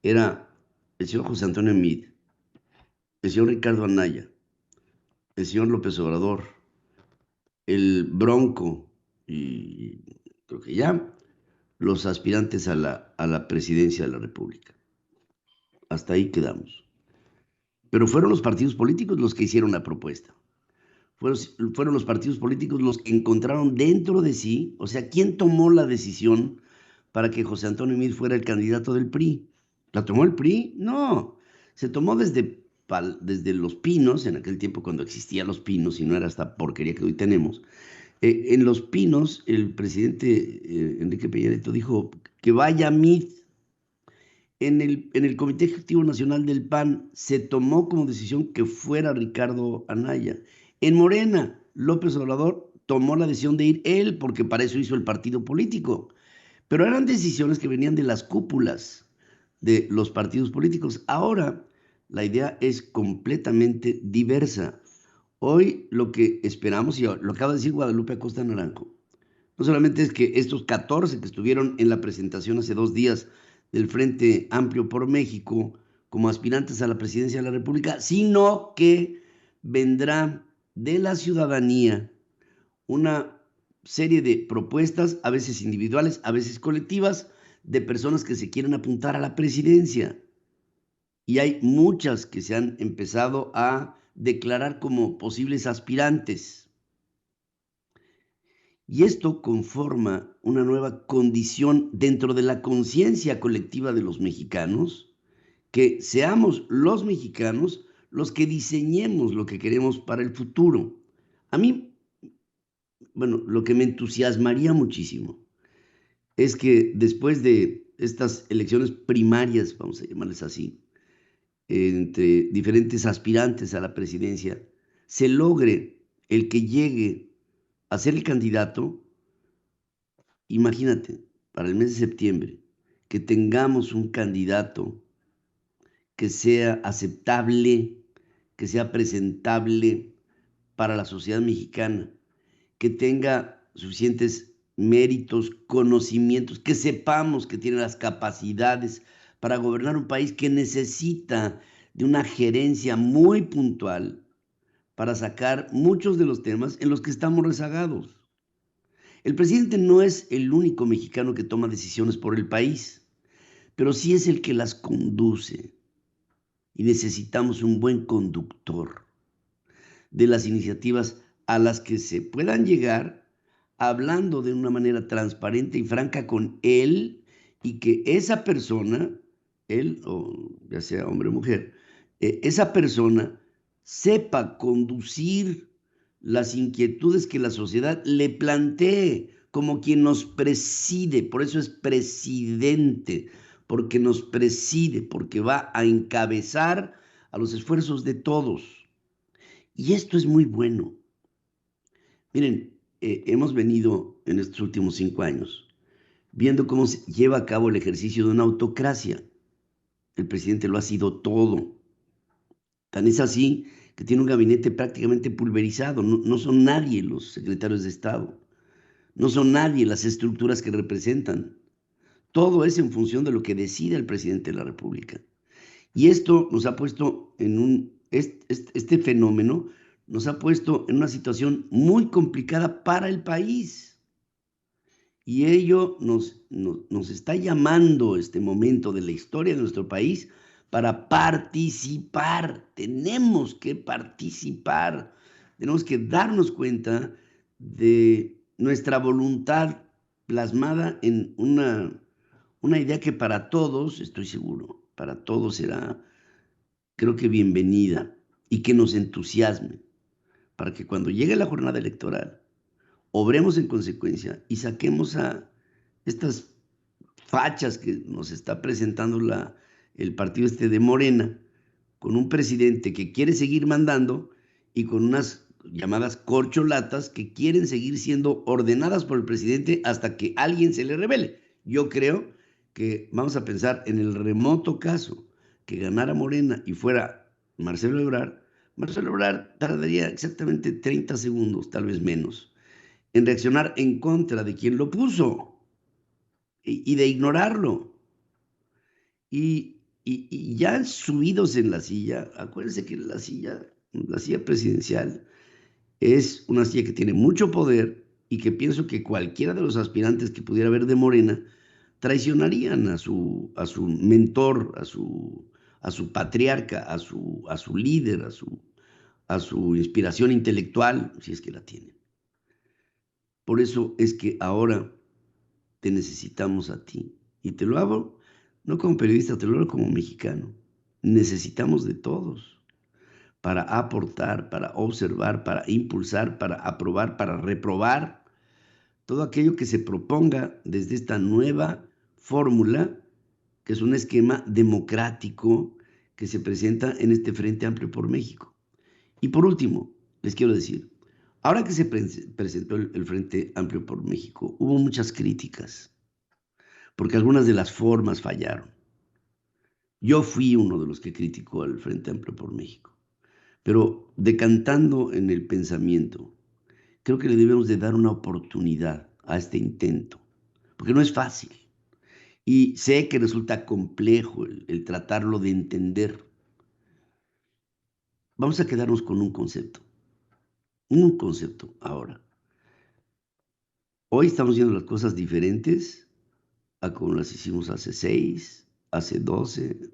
era el señor José Antonio Meade, el señor Ricardo Anaya, el señor López Obrador, el Bronco, y creo que ya, los aspirantes a la presidencia de la República. Hasta ahí quedamos. Pero fueron los partidos políticos los que hicieron la propuesta. Fueron los partidos políticos los que encontraron dentro de sí, o sea, ¿quién tomó la decisión para que José Antonio Meade fuera el candidato del PRI? ¿La tomó el PRI? No, se tomó desde Los Pinos, en aquel tiempo cuando existían Los Pinos y no era esta porquería que hoy tenemos. En Los Pinos, el presidente Enrique Peña Nieto dijo que vaya Meade. En el Comité Ejecutivo Nacional del PAN se tomó como decisión que fuera Ricardo Anaya. En Morena, López Obrador tomó la decisión de ir él, porque para eso hizo el partido político. Pero eran decisiones que venían de las cúpulas de los partidos políticos. Ahora la idea es completamente diversa. Hoy lo que esperamos, y lo acaba de decir Guadalupe Acosta Naranjo, no solamente es que estos 14 que estuvieron en la presentación hace 2 días del Frente Amplio por México como aspirantes a la presidencia de la República, sino que vendrá de la ciudadanía una serie de propuestas, a veces individuales, a veces colectivas, de personas que se quieren apuntar a la presidencia. Y hay muchas que se han empezado a declarar como posibles aspirantes. Y esto conforma una nueva condición dentro de la conciencia colectiva de los mexicanos, que seamos los mexicanos los que diseñemos lo que queremos para el futuro. A mí, bueno, lo que me entusiasmaría muchísimo es que después de estas elecciones primarias, vamos a llamarles así, entre diferentes aspirantes a la presidencia, se logre el que llegue a ser el candidato. Imagínate, para el mes de septiembre, que tengamos un candidato que sea aceptable, que sea presentable para la sociedad mexicana, que tenga suficientes méritos, conocimientos, que sepamos que tiene las capacidades para gobernar un país que necesita de una gerencia muy puntual para sacar muchos de los temas en los que estamos rezagados. El presidente no es el único mexicano que toma decisiones por el país, pero sí es el que las conduce. Y necesitamos un buen conductor de las iniciativas a las que se puedan llegar, hablando de una manera transparente y franca con él, y que esa persona, él o ya sea hombre o mujer, esa persona sepa conducir las inquietudes que la sociedad le plantee, como quien nos preside. Por eso es presidente, porque nos preside, porque va a encabezar a los esfuerzos de todos. Y esto es muy bueno. Miren, hemos venido en estos últimos 5 años viendo cómo se lleva a cabo el ejercicio de una autocracia. El presidente lo ha sido todo. Tan es así que tiene un gabinete prácticamente pulverizado. No son nadie los secretarios de Estado. No son nadie las estructuras que representan. Todo es en función de lo que decide el presidente de la República. Y esto nos ha puesto este fenómeno nos ha puesto en una situación muy complicada para el país. Y ello nos está llamando este momento de la historia de nuestro país para participar. Tenemos que participar. Tenemos que darnos cuenta de nuestra voluntad plasmada en una idea que para todos, estoy seguro, para todos será, creo que bienvenida y que nos entusiasme, para que cuando llegue la jornada electoral, obremos en consecuencia y saquemos a estas fachas que nos está presentando el partido de Morena, con un presidente que quiere seguir mandando y con unas llamadas corcholatas que quieren seguir siendo ordenadas por el presidente hasta que alguien se le revele. Yo creo que vamos a pensar en el remoto caso que ganara Morena y fuera Marcelo Ebrard. Marcelo Ebrard tardaría exactamente 30 segundos, tal vez menos, en reaccionar en contra de quien lo puso y de ignorarlo. Y ya subidos en la silla, acuérdense que la silla presidencial es una silla que tiene mucho poder y que pienso que cualquiera de los aspirantes que pudiera haber de Morena traicionarían a su mentor, a su patriarca, a su líder, a su inspiración intelectual, si es que la tienen. Por eso es que ahora te necesitamos a ti. Y te lo hago no como periodista, te lo hago como mexicano. Necesitamos de todos para aportar, para observar, para impulsar, para aprobar, para reprobar todo aquello que se proponga desde esta nueva fórmula, que es un esquema democrático que se presenta en este Frente Amplio por México. Y por último, les quiero decir, ahora que se presentó el Frente Amplio por México, hubo muchas críticas, porque algunas de las formas fallaron. Yo fui uno de los que criticó al Frente Amplio por México, pero decantando en el pensamiento, creo que le debemos de dar una oportunidad a este intento, porque no es fácil. Y sé que resulta complejo el tratarlo de entender. Vamos a quedarnos con un concepto ahora. Hoy estamos viendo las cosas diferentes a como las hicimos hace 6, hace 12,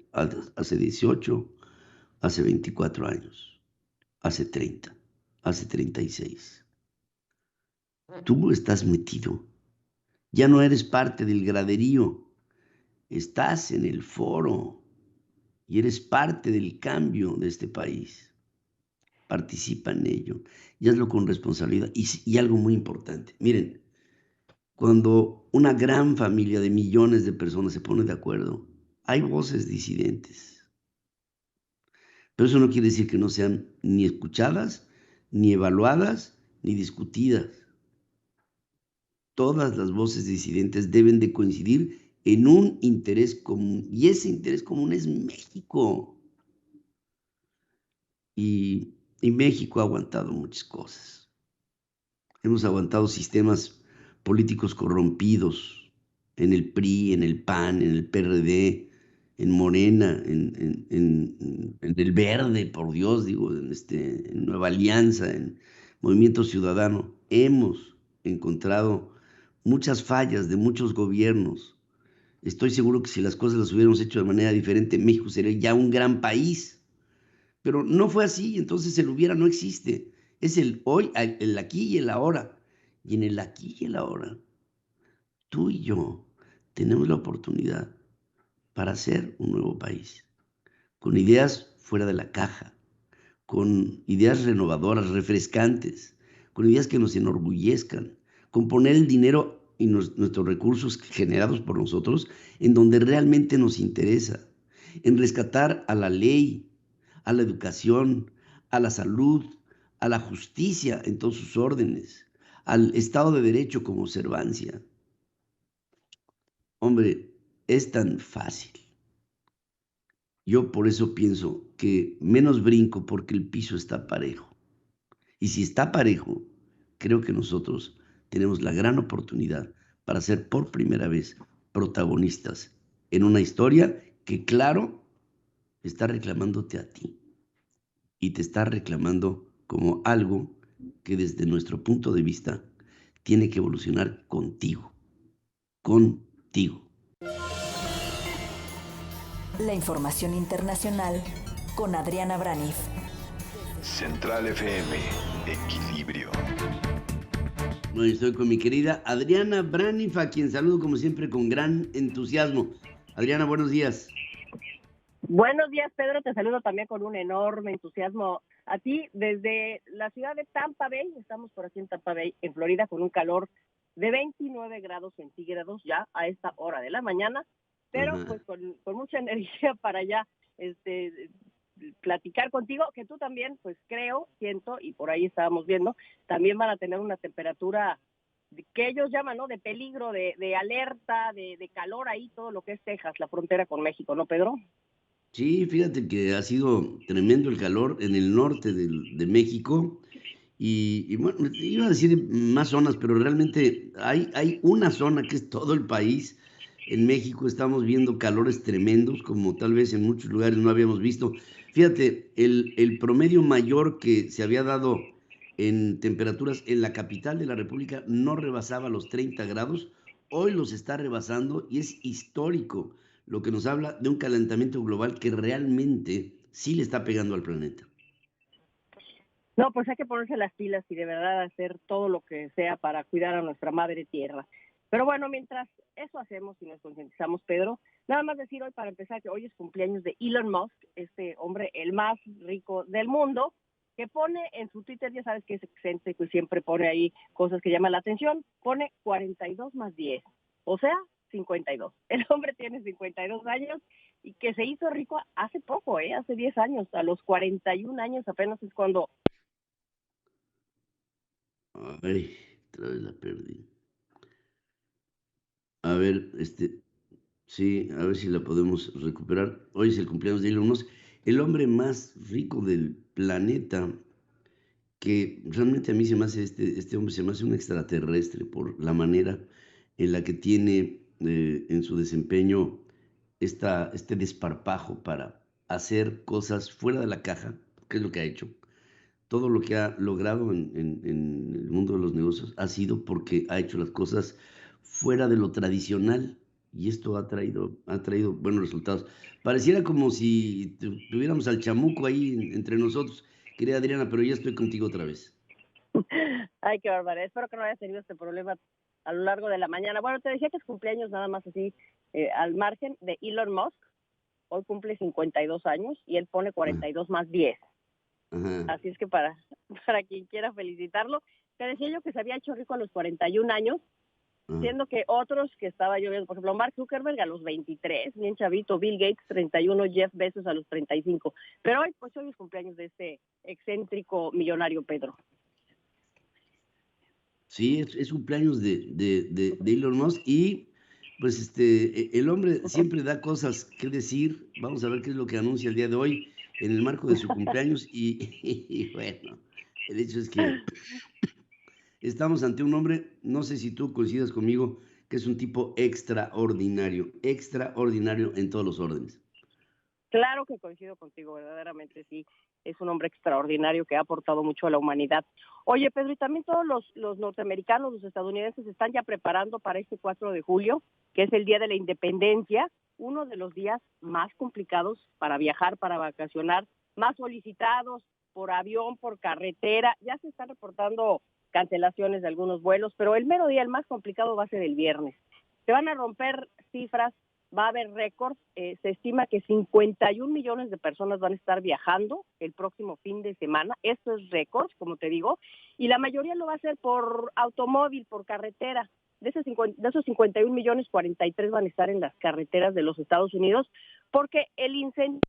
hace 18, hace 24 años, hace 30, hace 36. Tú estás metido. Ya no eres parte del graderío. Estás en el foro y eres parte del cambio de este país. Participa en ello y hazlo con responsabilidad. Y algo muy importante, miren, cuando una gran familia de millones de personas se pone de acuerdo, hay voces disidentes. Pero eso no quiere decir que no sean ni escuchadas, ni evaluadas, ni discutidas. Todas las voces disidentes deben de coincidir en un interés común, y ese interés común es México. Y México ha aguantado muchas cosas. Hemos aguantado sistemas políticos corrompidos en el PRI, en el PAN, en el PRD, en Morena, en el Verde, por Dios, digo, en Nueva Alianza, en Movimiento Ciudadano. Hemos encontrado muchas fallas de muchos gobiernos. Estoy seguro que si las cosas las hubiéramos hecho de manera diferente, México sería ya un gran país. Pero no fue así, entonces el hubiera no existe. Es el hoy, el aquí y el ahora. Y en el aquí y el ahora, tú y yo tenemos la oportunidad para hacer un nuevo país, con ideas fuera de la caja, con ideas renovadoras, refrescantes, con ideas que nos enorgullezcan, con poner el dinero y nuestros recursos generados por nosotros en donde realmente nos interesa, en rescatar a la ley, a la educación, a la salud, a la justicia en todos sus órdenes, al Estado de Derecho como observancia. Hombre, es tan fácil. Yo por eso pienso que menos brinco porque el piso está parejo. Y si está parejo, creo que nosotros tenemos la gran oportunidad para ser por primera vez protagonistas en una historia que, claro, está reclamándote a ti. Y te está reclamando como algo que desde nuestro punto de vista tiene que evolucionar contigo. Contigo. La información internacional con Adriana Braniff. Central FM, Equilibrio. Bueno, estoy con mi querida Adriana Braniff, a quien saludo como siempre con gran entusiasmo. Adriana, buenos días. Buenos días, Pedro. Te saludo también con un enorme entusiasmo a ti desde la ciudad de Tampa Bay. Estamos por aquí en Tampa Bay, en Florida, con un calor de 29 grados centígrados ya a esta hora de la mañana, pero pues con mucha energía para ya platicar contigo, que tú también, pues siento, y por ahí estábamos viendo, también van a tener una temperatura que ellos llaman, ¿no?, de peligro, de alerta, de calor ahí, todo lo que es Texas, la frontera con México, ¿no, Pedro? Sí, fíjate que ha sido tremendo el calor en el norte de México y bueno, iba a decir más zonas, pero realmente hay una zona que es todo el país. En México estamos viendo calores tremendos, como tal vez en muchos lugares no habíamos visto. Fíjate, el promedio mayor que se había dado en temperaturas en la capital de la República no rebasaba los 30 grados. hoy los está rebasando y es histórico, lo que nos habla de un calentamiento global que realmente sí le está pegando al planeta. No, pues hay que ponerse las pilas y de verdad hacer todo lo que sea para cuidar a nuestra madre tierra. Pero bueno, mientras eso hacemos y nos concientizamos, Pedro, nada más decir hoy para empezar que hoy es cumpleaños de Elon Musk, este hombre el más rico del mundo, que pone en su Twitter, ya sabes que es excéntrico y siempre pone ahí cosas que llaman la atención, pone 42 más 10, o sea, 52. El hombre tiene 52 años y que se hizo rico hace poco, hace 10 años, a los 41 años apenas es cuando... Ay, otra vez la perdí. A ver, sí, a ver si la podemos recuperar. Hoy es el cumpleaños de Elon Musk, el hombre más rico del planeta, que realmente a mí se me hace, este hombre se me hace un extraterrestre por la manera en la que tiene en su desempeño este desparpajo para hacer cosas fuera de la caja, que es lo que ha hecho. Todo lo que ha logrado en el mundo de los negocios ha sido porque ha hecho las cosas fuera de lo tradicional y esto ha traído buenos resultados. Pareciera como si tuviéramos al chamuco ahí entre nosotros, querida Adriana, pero ya estoy contigo otra vez. Ay, qué barbaridad. Espero que no hayas tenido este problema a lo largo de la mañana. Bueno, te decía que es cumpleaños nada más así, al margen de Elon Musk. Hoy cumple 52 años y él pone 42 más 10. Ajá. Así es que para quien quiera felicitarlo, te decía yo que se había hecho rico a los 41 años, siendo que otros que estaba yo viendo, por ejemplo, Mark Zuckerberg a los 23, bien chavito, Bill Gates 31, Jeff Bezos a los 35. Pero hoy es cumpleaños de este excéntrico millonario, Pedro. Sí, es cumpleaños de Elon Musk y pues el hombre siempre da cosas que decir. Vamos a ver qué es lo que anuncia el día de hoy en el marco de su cumpleaños y bueno, el hecho es que estamos ante un hombre, no sé si tú coincidas conmigo, que es un tipo extraordinario en todos los órdenes. Claro que coincido contigo, verdaderamente sí, es un hombre extraordinario que ha aportado mucho a la humanidad. Oye, Pedro, y también todos los norteamericanos, los estadounidenses están ya preparando para este 4 de julio, que es el Día de la Independencia, uno de los días más complicados para viajar, para vacacionar, más solicitados por avión, por carretera. Ya se están reportando cancelaciones de algunos vuelos, pero el mero día, el más complicado, va a ser el viernes. Se van a romper cifras, va a haber récords. Se estima que 51 millones de personas van a estar viajando el próximo fin de semana. Esto es récord, como te digo, y la mayoría lo va a hacer por automóvil, por carretera. De esos 51 millones, 43 van a estar en las carreteras de los Estados Unidos, porque el incendio...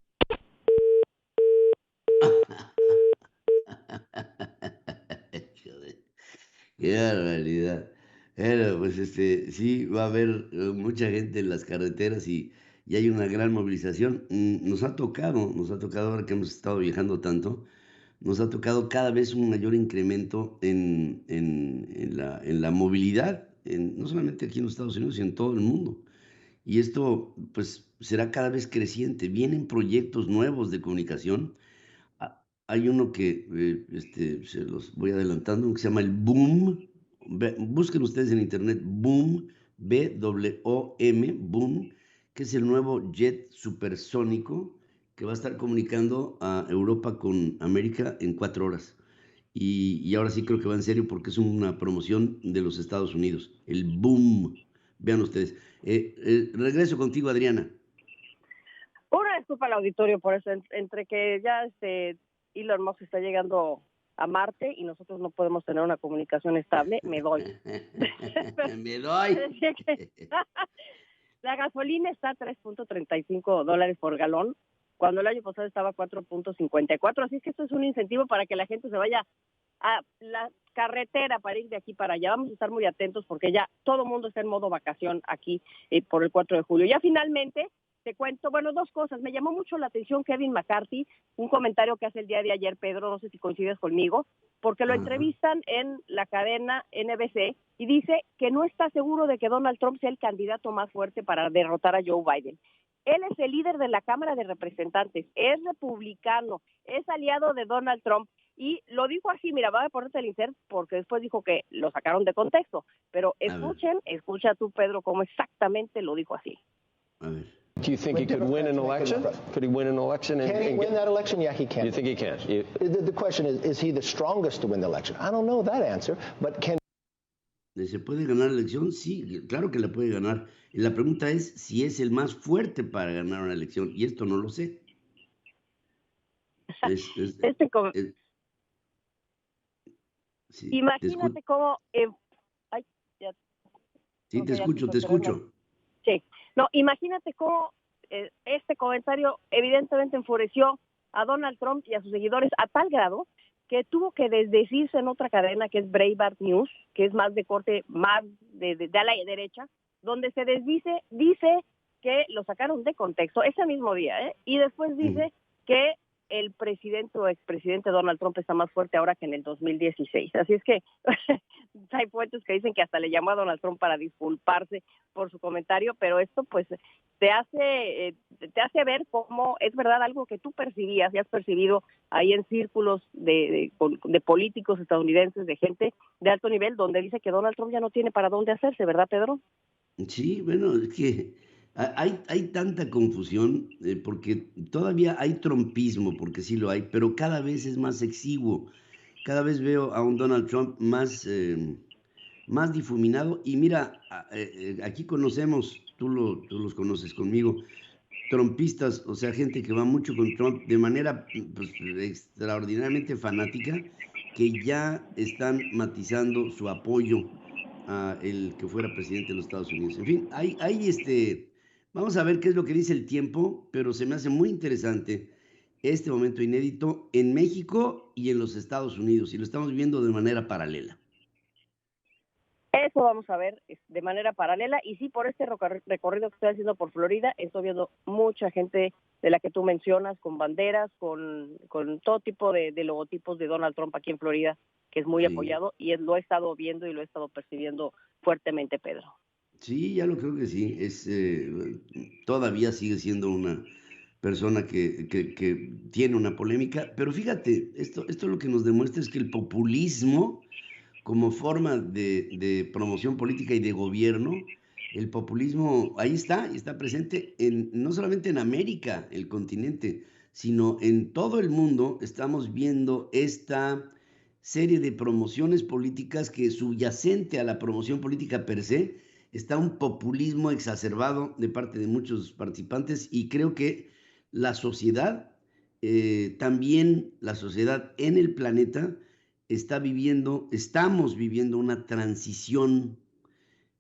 ¡Qué barbaridad! Bueno, pues sí, va a haber mucha gente en las carreteras y hay una gran movilización. Nos ha tocado ahora que hemos estado viajando tanto, nos ha tocado cada vez un mayor incremento en la movilidad, no solamente aquí en los Estados Unidos, sino en todo el mundo. Y esto pues será cada vez creciente. Vienen proyectos nuevos de comunicación. Hay uno que se los voy adelantando, que se llama el Boom. Busquen ustedes en internet Boom, B-W-O-M, Boom, que es el nuevo jet supersónico que va a estar comunicando a Europa con América en 4 horas. Y ahora sí creo que va en serio porque es una promoción de los Estados Unidos. El Boom. Vean ustedes. Regreso contigo, Adriana. Una disculpa al auditorio por eso, entre que ya Elon Musk está llegando a Marte y nosotros no podemos tener una comunicación estable, me doy. Me doy. La gasolina está a $3.35 por galón, cuando el año pasado estaba a 4.54, así que esto es un incentivo para que la gente se vaya a la carretera para ir de aquí para allá. Vamos a estar muy atentos porque ya todo el mundo está en modo vacación aquí por el 4 de julio. Ya finalmente te cuento, bueno, 2 cosas. Me llamó mucho la atención Kevin McCarthy, un comentario que hace el día de ayer, Pedro, no sé si coincides conmigo, porque lo entrevistan en la cadena NBC y dice que no está seguro de que Donald Trump sea el candidato más fuerte para derrotar a Joe Biden. Él es el líder de la Cámara de Representantes, es republicano, es aliado de Donald Trump. Y lo dijo así, mira, voy a ponerte el insert porque después dijo que lo sacaron de contexto. Pero escucha tú, Pedro, cómo exactamente lo dijo así. A ver. Do you think he could win an election? Could he win an election? Can he win that election? Yeah, he can. You think he can? The question is he the strongest to win the election? I don't know that answer, but can... ¿Se puede ganar la elección? Sí, claro que la puede ganar. Y la pregunta es si es el más fuerte para ganar una elección. Y esto no lo sé. Sí, imagínate cómo... Sí, te escucho. Sí, no, imagínate cómo este comentario evidentemente enfureció a Donald Trump y a sus seguidores a tal grado que tuvo que desdecirse en otra cadena que es Breitbart News, que es más de corte, más de a la derecha, donde se dice que lo sacaron de contexto ese mismo día, y después dice que el presidente o expresidente Donald Trump está más fuerte ahora que en el 2016. Así es que hay fuentes que dicen que hasta le llamó a Donald Trump para disculparse por su comentario, pero esto pues te hace ver cómo es verdad algo que tú percibías y has percibido ahí en círculos de políticos estadounidenses, de gente de alto nivel, donde dice que Donald Trump ya no tiene para dónde hacerse, ¿verdad, Pedro? Sí, bueno, es que hay tanta confusión porque todavía hay trumpismo, porque sí lo hay, pero cada vez es más exiguo. Cada vez veo a un Donald Trump más difuminado. Y mira, aquí conocemos, tú los conoces conmigo, trumpistas, o sea, gente que va mucho con Trump de manera pues, extraordinariamente fanática, que ya están matizando su apoyo a el que fuera presidente de los Estados Unidos. En fin, vamos a ver qué es lo que dice el tiempo, pero se me hace muy interesante este momento inédito en México y en los Estados Unidos, y lo estamos viendo de manera paralela. Eso vamos a ver de manera paralela, y sí, por este recorrido que estoy haciendo por Florida, estoy viendo mucha gente de la que tú mencionas, con banderas, con todo tipo de logotipos de Donald Trump aquí en Florida, que es muy apoyado, y lo he estado viendo y lo he estado percibiendo fuertemente, Pedro. Sí, ya lo creo que sí. Todavía sigue siendo una persona que tiene una polémica, pero fíjate, esto lo que nos demuestra es que el populismo, como forma de promoción política y de gobierno, el populismo ahí está presente no solamente en América, el continente, sino en todo el mundo. Estamos viendo esta serie de promociones políticas que, subyacente a la promoción política per se, está un populismo exacerbado de parte de muchos participantes, y creo que la sociedad, también la sociedad en el planeta, estamos viviendo una transición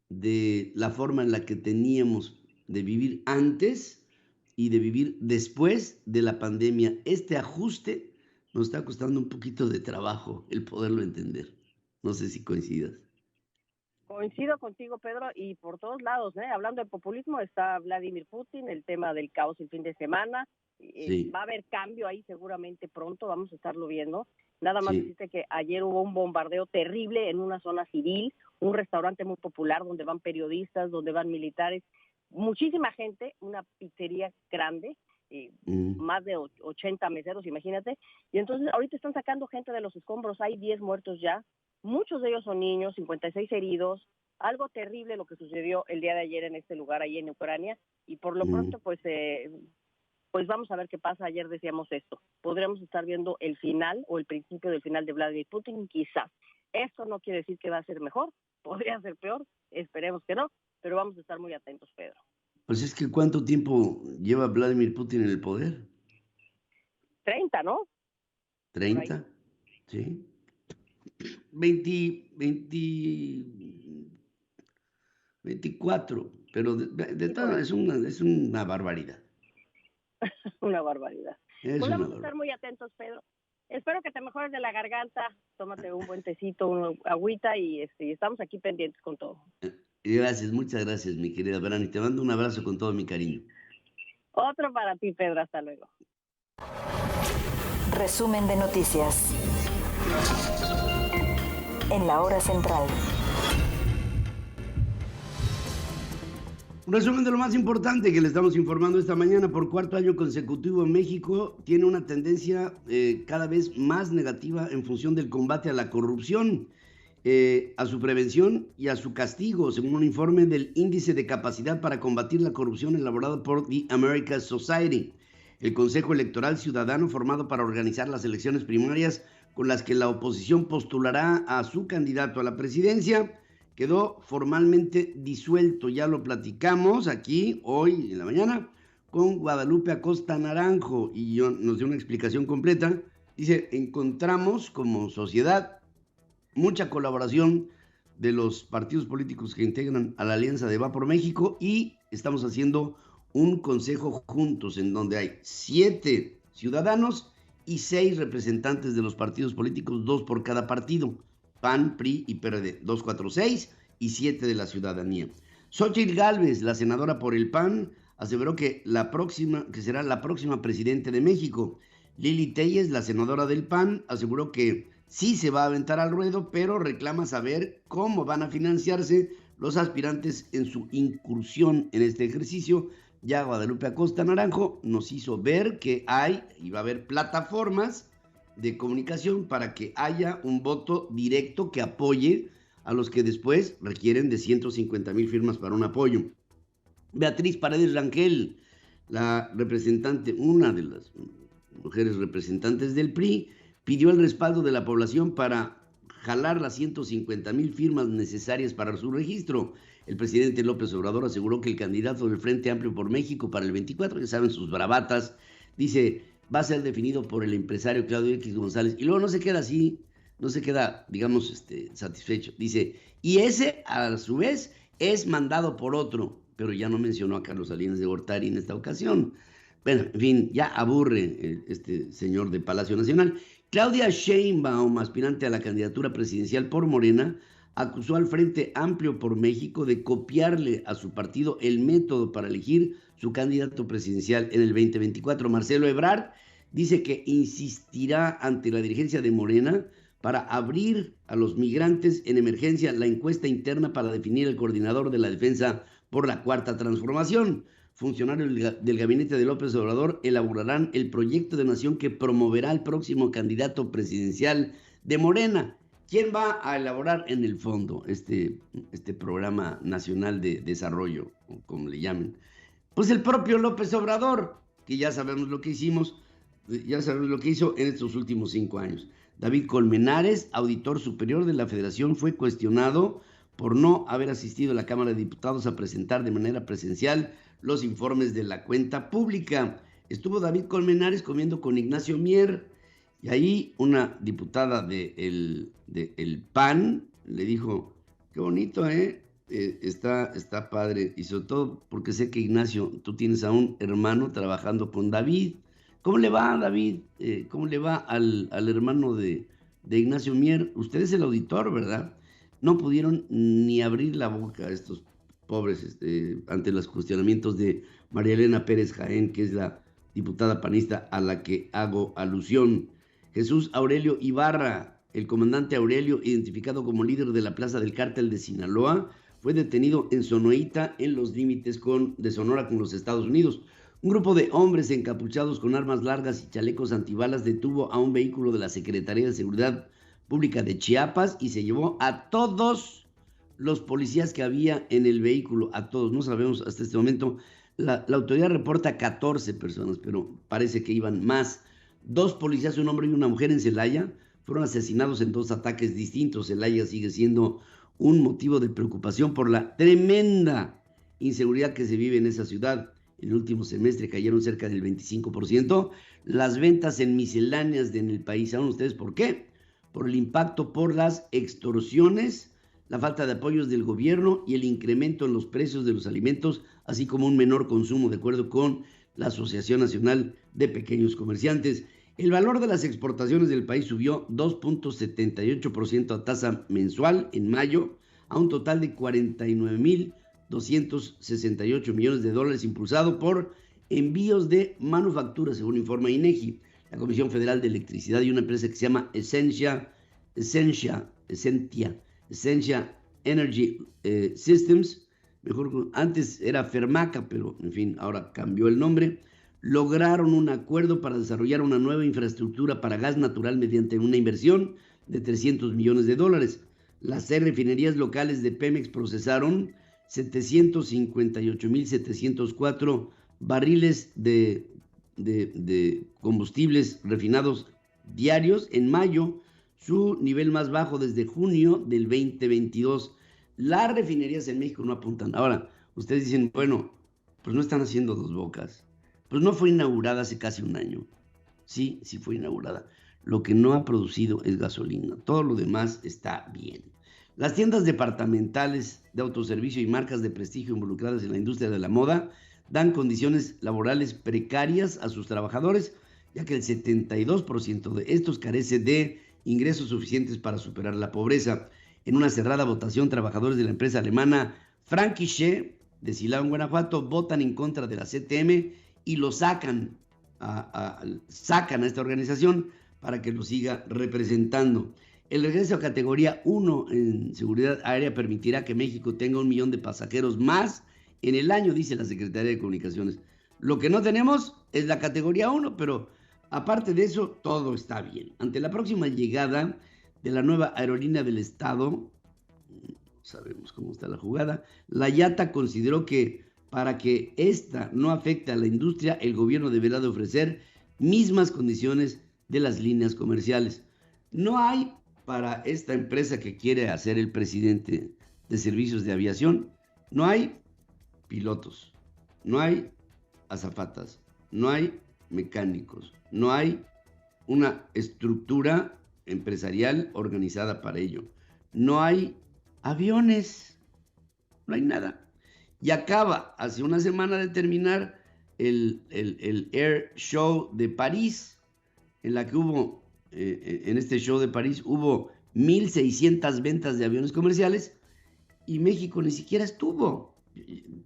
de la forma en la que teníamos de vivir antes y de vivir después de la pandemia. Este ajuste nos está costando un poquito de trabajo el poderlo entender. No sé si coincidas. Coincido contigo, Pedro, y por todos lados, hablando de populismo, está Vladimir Putin, el tema del caos el fin de semana. Sí. Va a haber cambio ahí seguramente pronto, vamos a estarlo viendo. Nada más decirte que ayer hubo un bombardeo terrible en una zona civil, un restaurante muy popular donde van periodistas, donde van militares, muchísima gente, una pizzería grande, más de 80 meseros, imagínate. Y entonces ahorita están sacando gente de los escombros, hay 10 muertos ya, muchos de ellos son niños, 56 heridos, algo terrible lo que sucedió el día de ayer en este lugar, ahí en Ucrania, y por lo pronto pues vamos a ver qué pasa. Ayer decíamos esto, podríamos estar viendo el final o el principio del final de Vladimir Putin, quizás. Esto no quiere decir que va a ser mejor, podría ser peor, esperemos que no, pero vamos a estar muy atentos, Pedro. Pues es que ¿cuánto tiempo lleva Vladimir Putin en el poder? 30, ¿no? 30, sí. 24, pero de todo es una barbaridad. Una barbaridad. Pues vamos a estar muy atentos, Pedro. Espero que te mejores de la garganta, tómate un buen tecito, una agüita, y estamos aquí pendientes con todo. Gracias, muchas gracias, mi querida Verani. Te mando un abrazo con todo mi cariño. Otro para ti, Pedro. Hasta luego. Resumen de noticias en la hora central. Un resumen de lo más importante que le estamos informando esta mañana. Por cuarto año consecutivo, México tiene una tendencia cada vez más negativa en función del combate a la corrupción, a su prevención y a su castigo, según un informe del Índice de Capacidad para Combatir la Corrupción elaborado por The American Society. El Consejo Electoral Ciudadano, formado para organizar las elecciones primarias con las que la oposición postulará a su candidato a la presidencia, quedó formalmente disuelto. Ya lo platicamos aquí hoy en la mañana con Guadalupe Acosta Naranjo y nos dio una explicación completa. Dice, encontramos como sociedad mucha colaboración de los partidos políticos que integran a la alianza de Va por México y estamos haciendo un consejo juntos en donde hay 7 ciudadanos y 6 representantes de los partidos políticos, 2 por cada partido. PAN, PRI y PRD, 2, 4, 6 y 7 de la ciudadanía. Xóchitl Gálvez, la senadora por el PAN, aseveró que será la próxima presidenta de México. Lili Telles, la senadora del PAN, aseguró que sí se va a aventar al ruedo, pero reclama saber cómo van a financiarse los aspirantes en su incursión en este ejercicio. Ya Guadalupe Acosta Naranjo nos hizo ver que va a haber plataformas de comunicación para que haya un voto directo que apoye a los que después requieren de 150,000 firmas para un apoyo. Beatriz Paredes Rangel, la representante, una de las mujeres representantes del PRI, pidió el respaldo de la población para jalar las 150,000 firmas necesarias para su registro. El presidente López Obrador aseguró que el candidato del Frente Amplio por México para el 24, ya saben sus bravatas, dice, va a ser definido por el empresario Claudio X González. Y luego no se queda así, no se queda, digamos, satisfecho. Dice, y ese, a su vez, es mandado por otro. Pero ya no mencionó a Carlos Salinas de Gortari en esta ocasión. Bueno, en fin, ya aburre este señor de Palacio Nacional. Claudia Sheinbaum, aspirante a la candidatura presidencial por Morena, acusó al Frente Amplio por México de copiarle a su partido el método para elegir su candidato presidencial en el 2024. Marcelo Ebrard dice que insistirá ante la dirigencia de Morena para abrir a los migrantes en emergencia la encuesta interna para definir el coordinador de la defensa por la Cuarta Transformación. Funcionarios del gabinete de López Obrador elaborarán el proyecto de nación que promoverá al próximo candidato presidencial de Morena. ¿Quién va a elaborar en el fondo este programa nacional de desarrollo, o como le llamen? Pues el propio López Obrador, que ya sabemos lo que hizo en estos últimos 5 años. David Colmenares, auditor superior de la Federación, fue cuestionado por no haber asistido a la Cámara de Diputados a presentar de manera presencial los informes de la cuenta pública. Estuvo David Colmenares comiendo con Ignacio Mier y ahí una diputada del PAN le dijo, qué bonito, está padre, y sobre todo porque sé que Ignacio, tú tienes a un hermano trabajando con David. ¿Cómo le va, David? ¿Cómo le va al hermano de Ignacio Mier? Usted es el auditor, ¿verdad? No pudieron ni abrir la boca estos pobres ante los cuestionamientos de María Elena Pérez Jaén, que es la diputada panista a la que hago alusión. Jesús Aurelio Ibarra, el comandante Aurelio, identificado como líder de la plaza del cártel de Sinaloa, fue detenido en Sonoita, en los límites de Sonora con los Estados Unidos. Un grupo de hombres encapuchados con armas largas y chalecos antibalas detuvo a un vehículo de la Secretaría de Seguridad Pública de Chiapas y se llevó a todos los policías que había en el vehículo, a todos. No sabemos hasta este momento. La autoridad reporta 14 personas, pero parece que iban más. 2 policías, un hombre y una mujer en Celaya, fueron asesinados en 2 ataques distintos. Celaya sigue siendo un motivo de preocupación por la tremenda inseguridad que se vive en esa ciudad. En el último semestre cayeron cerca del 25% las ventas en misceláneas en el país. ¿Saben ustedes por qué? Por el impacto por las extorsiones, la falta de apoyos del gobierno y el incremento en los precios de los alimentos, así como un menor consumo, de acuerdo con la Asociación Nacional de Pequeños Comerciantes. El valor de las exportaciones del país subió 2.78% a tasa mensual en mayo, a un total de 49.268 millones de dólares, impulsado por envíos de manufacturas, según informa INEGI. La Comisión Federal de Electricidad y una empresa que se llama Essentia Energy Systems antes era Fermaca, pero en fin, ahora cambió el nombre, lograron un acuerdo para desarrollar una nueva infraestructura para gas natural mediante una inversión de $300 millones. Las 6 refinerías locales de Pemex procesaron 758,704 barriles de combustibles refinados diarios en mayo, su nivel más bajo desde junio del 2022. Las refinerías en México no apuntan. Ahora, ustedes dicen, bueno, pues no están haciendo Dos Bocas. Pues no fue inaugurada hace casi un año. Sí fue inaugurada. Lo que no ha producido es gasolina. Todo lo demás está bien. Las tiendas departamentales de autoservicio y marcas de prestigio involucradas en la industria de la moda dan condiciones laborales precarias a sus trabajadores, ya que el 72% de estos carece de ingresos suficientes para superar la pobreza. En una cerrada votación, trabajadores de la empresa alemana Frankiche de Silao, en Guanajuato, votan en contra de la CTM y lo sacan a esta organización para que lo siga representando. El regreso a categoría 1 en seguridad aérea permitirá que México tenga 1 millón de pasajeros más en el año, dice la Secretaría de Comunicaciones. Lo que no tenemos es la categoría 1, pero aparte de eso, todo está bien. Ante la próxima llegada de la nueva aerolínea del Estado, sabemos cómo está la jugada, la IATA consideró que para que esta no afecte a la industria, el gobierno deberá de ofrecer mismas condiciones de las líneas comerciales. No hay para esta empresa que quiere hacer el presidente de servicios de aviación, no hay pilotos, no hay azafatas, no hay mecánicos, no hay una estructura empresarial organizada para ello, no hay aviones, no hay nada. Y acaba hace una semana de terminar el Air Show de París, en la que hubo, en este show de París, hubo 1,600 ventas de aviones comerciales y México ni siquiera estuvo.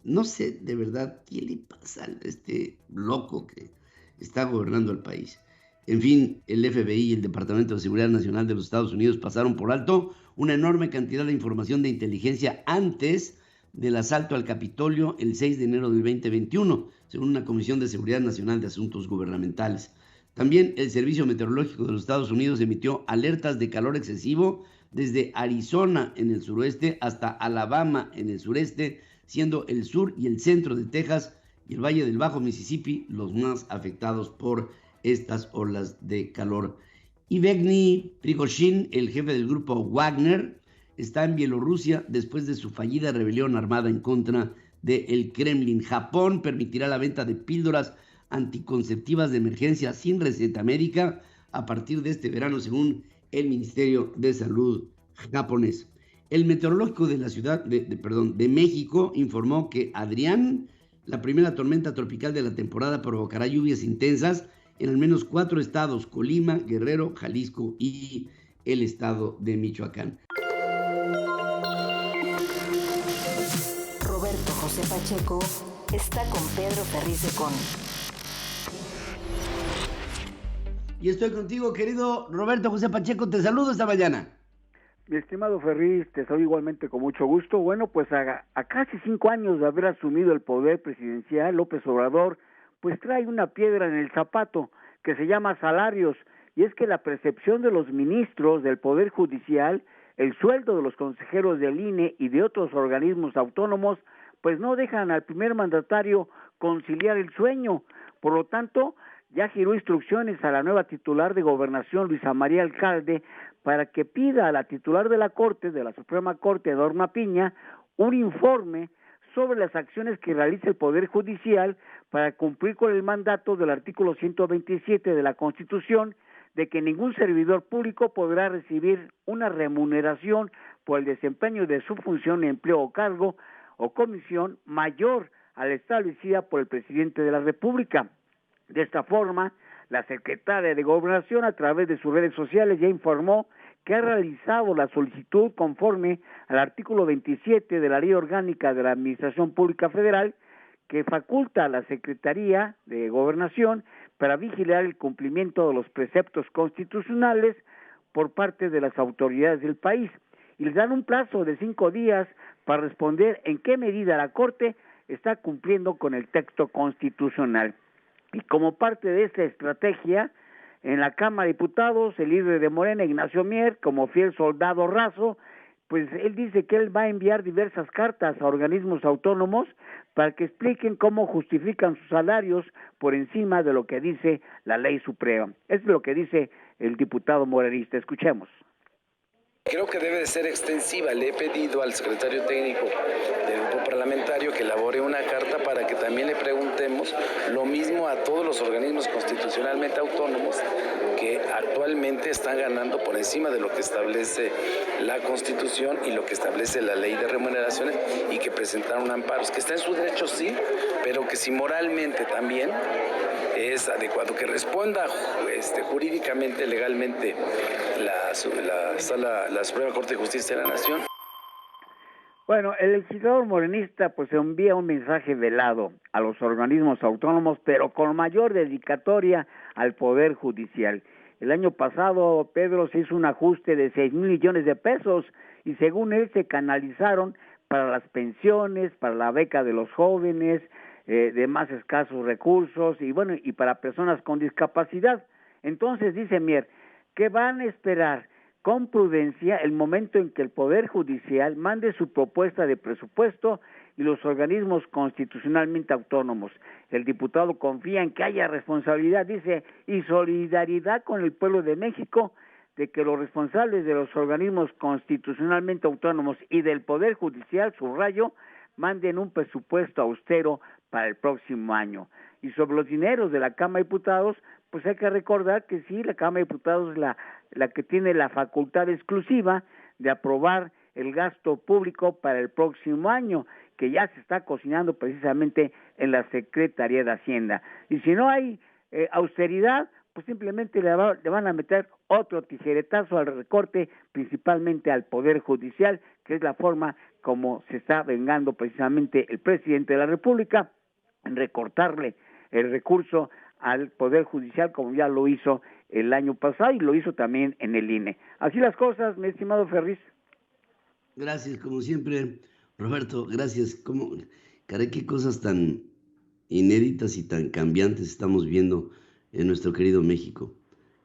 No sé de verdad qué le pasa a este loco que está gobernando el país. En fin, el FBI y el Departamento de Seguridad Nacional de los Estados Unidos pasaron por alto una enorme cantidad de información de inteligencia antes del asalto al Capitolio el 6 de enero del 2021, según una Comisión de Seguridad Nacional de Asuntos Gubernamentales. También el Servicio Meteorológico de los Estados Unidos emitió alertas de calor excesivo desde Arizona en el suroeste hasta Alabama en el sureste, siendo el sur y el centro de Texas y el Valle del Bajo Mississippi los más afectados por estas olas de calor. Yevgeny Prigozhin, el jefe del grupo Wagner, está en Bielorrusia después de su fallida rebelión armada en contra del Kremlin. Japón permitirá la venta de píldoras anticonceptivas de emergencia sin receta médica a partir de este verano, según el Ministerio de Salud japonés. El meteorológico de la ciudad de México informó que Adrián, la primera tormenta tropical de la temporada, provocará lluvias intensas en al menos 4 estados: Colima, Guerrero, Jalisco y el estado de Michoacán. Roberto José Pacheco está con Pedro Ferriz de Con. Y estoy contigo, querido Roberto José Pacheco, te saludo esta mañana. Mi estimado Ferriz, te saludo igualmente con mucho gusto. Bueno, pues a casi 5 años de haber asumido el poder presidencial, López Obrador, pues trae una piedra en el zapato que se llama salarios, y es que la percepción de los ministros del Poder Judicial, el sueldo de los consejeros del INE y de otros organismos autónomos, pues no dejan al primer mandatario conciliar el sueño. Por lo tanto, ya giró instrucciones a la nueva titular de Gobernación, Luisa María Alcalde, para que pida a la titular de la Corte, de la Suprema Corte, Norma Piña, un informe sobre las acciones que realiza el Poder Judicial para cumplir con el mandato del artículo 127 de la Constitución, de que ningún servidor público podrá recibir una remuneración por el desempeño de su función, empleo o cargo o comisión mayor a la establecida por el presidente de la República. De esta forma, la secretaria de Gobernación, a través de sus redes sociales, ya informó que ha realizado la solicitud conforme al artículo 27 de la Ley Orgánica de la Administración Pública Federal, que faculta a la Secretaría de Gobernación para vigilar el cumplimiento de los preceptos constitucionales por parte de las autoridades del país. y les dan un plazo de 5 días para responder en qué medida la Corte está cumpliendo con el texto constitucional. Y como parte de esta estrategia, en la Cámara de Diputados, el líder de Morena, Ignacio Mier, como fiel soldado raso, pues él dice que él va a enviar diversas cartas a organismos autónomos para que expliquen cómo justifican sus salarios por encima de lo que dice la ley suprema. Eso es lo que dice el diputado morenista. Escuchemos. Creo que debe de ser extensiva. Le he pedido al secretario técnico del grupo parlamentario que elabore una carta para que también le preguntemos lo mismo a todos los organismos constitucionalmente autónomos que actualmente están ganando por encima de lo que establece la Constitución y lo que establece la ley de remuneraciones y que presentaron amparos, que está en su derecho sí, pero que si moralmente también es adecuado, que responda jurídicamente, legalmente la Suprema Corte de Justicia de la Nación. Bueno, el legislador morenista pues envía un mensaje velado a los organismos autónomos, pero con mayor dedicatoria al Poder Judicial. El año pasado, Pedro, se hizo un ajuste de 6,000 millones de pesos y según él se canalizaron para las pensiones, para la beca de los jóvenes, de más escasos recursos y bueno, y para personas con discapacidad. Entonces dice Mier que van a esperar con prudencia el momento en que el Poder Judicial mande su propuesta de presupuesto y los organismos constitucionalmente autónomos. El diputado confía en que haya responsabilidad, dice, y solidaridad con el pueblo de México, de que los responsables de los organismos constitucionalmente autónomos y del Poder Judicial, subrayo, manden un presupuesto austero para el próximo año. Y sobre los dineros de la Cámara de Diputados, pues hay que recordar que sí, la Cámara de Diputados es la que tiene la facultad exclusiva de aprobar el gasto público para el próximo año, que ya se está cocinando precisamente en la Secretaría de Hacienda. Y si no hay austeridad, pues simplemente le van a meter otro tijeretazo al recorte, principalmente al Poder Judicial, que es la forma como se está vengando precisamente el presidente de la República en recortarle el recurso al Poder Judicial, como ya lo hizo el año pasado y lo hizo también en el INE. Así las cosas, mi estimado Ferriz. Gracias, como siempre, Roberto, gracias. Caray, qué cosas tan inéditas y tan cambiantes estamos viendo en nuestro querido México.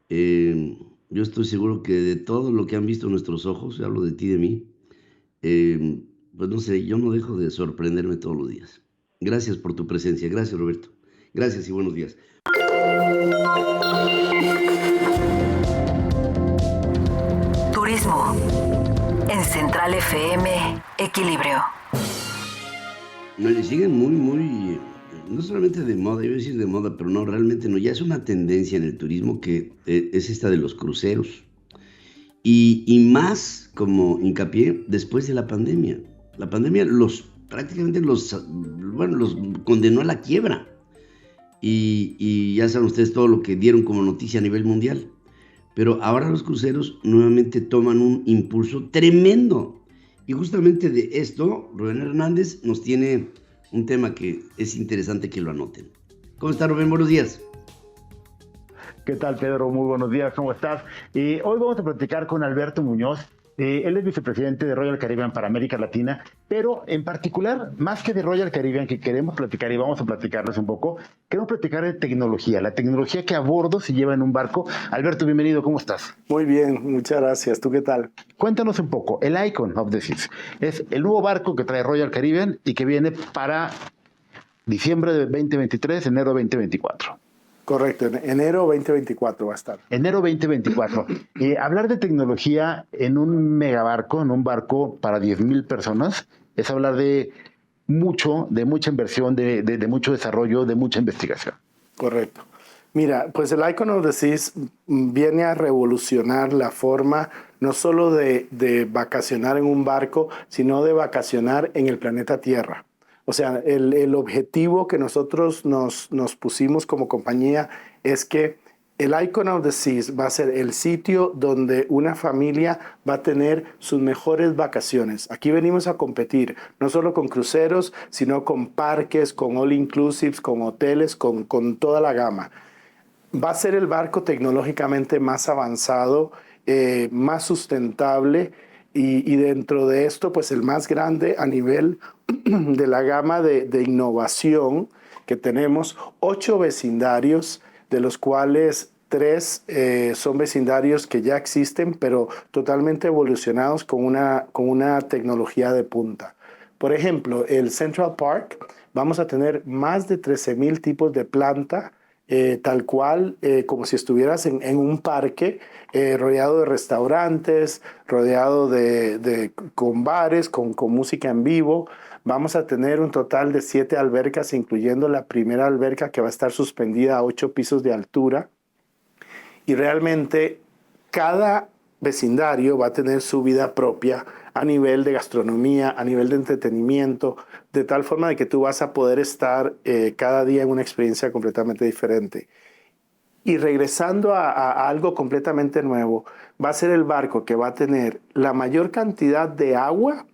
Yo estoy seguro que de todo lo que han visto nuestros ojos, hablo de ti y de mí, pues no sé, yo no dejo de sorprenderme todos los días. Gracias por tu presencia. Gracias, Roberto. Gracias y buenos días. Turismo. En Central FM, Equilibrio. No, le siguen muy, no solamente de moda, iba a decir de moda, pero no, realmente no. Ya es una tendencia en el turismo que es esta de los cruceros. Y más como hincapié después de la pandemia. La pandemia prácticamente los condenó a la quiebra. Y ya saben ustedes todo lo que dieron como noticia a nivel mundial. Pero ahora los cruceros nuevamente toman un impulso tremendo. Y justamente de esto, Rubén Hernández nos tiene un tema que es interesante que lo anoten. ¿Cómo está, Rubén? Buenos días. ¿Qué tal, Pedro? Muy buenos días, ¿cómo estás? Hoy vamos a platicar con Alberto Muñoz. Él es vicepresidente de Royal Caribbean para América Latina, pero en particular, más que de Royal Caribbean, que queremos platicar y vamos a platicarles un poco, queremos platicar de tecnología, la tecnología que a bordo se lleva en un barco. Alberto, bienvenido, ¿cómo estás? Muy bien, muchas gracias. ¿Tú qué tal? Cuéntanos un poco. El Icon of the Seas es el nuevo barco que trae Royal Caribbean y que viene para diciembre de 2023, enero de 2024. Correcto, en enero 2024 va a estar. Enero 2024. Hablar de tecnología en un megabarco, en un barco para 10,000 personas, es hablar de mucha inversión, de mucho desarrollo, de mucha investigación. Correcto. Mira, pues el Icon of the Seas viene a revolucionar la forma no solo de vacacionar en un barco, sino de vacacionar en el planeta Tierra. O sea, el objetivo que nosotros nos pusimos como compañía es que el Icon of the Seas va a ser el sitio donde una familia va a tener sus mejores vacaciones. Aquí venimos a competir, no solo con cruceros, sino con parques, con all inclusives, con hoteles, con toda la gama. Va a ser el barco tecnológicamente más avanzado, más sustentable, Y dentro de esto, pues el más grande a nivel de la gama de innovación que tenemos, 8 vecindarios, de los cuales 3 son vecindarios que ya existen, pero totalmente evolucionados con una tecnología de punta. Por ejemplo, el Central Park, vamos a tener más de 13,000 tipos de planta, tal cual, como si estuvieras en un parque, rodeado de restaurantes, rodeado con bares, con música en vivo. Vamos a tener un total de 7 albercas, incluyendo la primera alberca que va a estar suspendida a 8 pisos de altura. Y realmente cada vecindario va a tener su vida propia a nivel de gastronomía, a nivel de entretenimiento, de tal forma de que tú vas a poder estar cada día en una experiencia completamente diferente. Y regresando a algo completamente nuevo, va a ser el barco que va a tener la mayor cantidad de agua,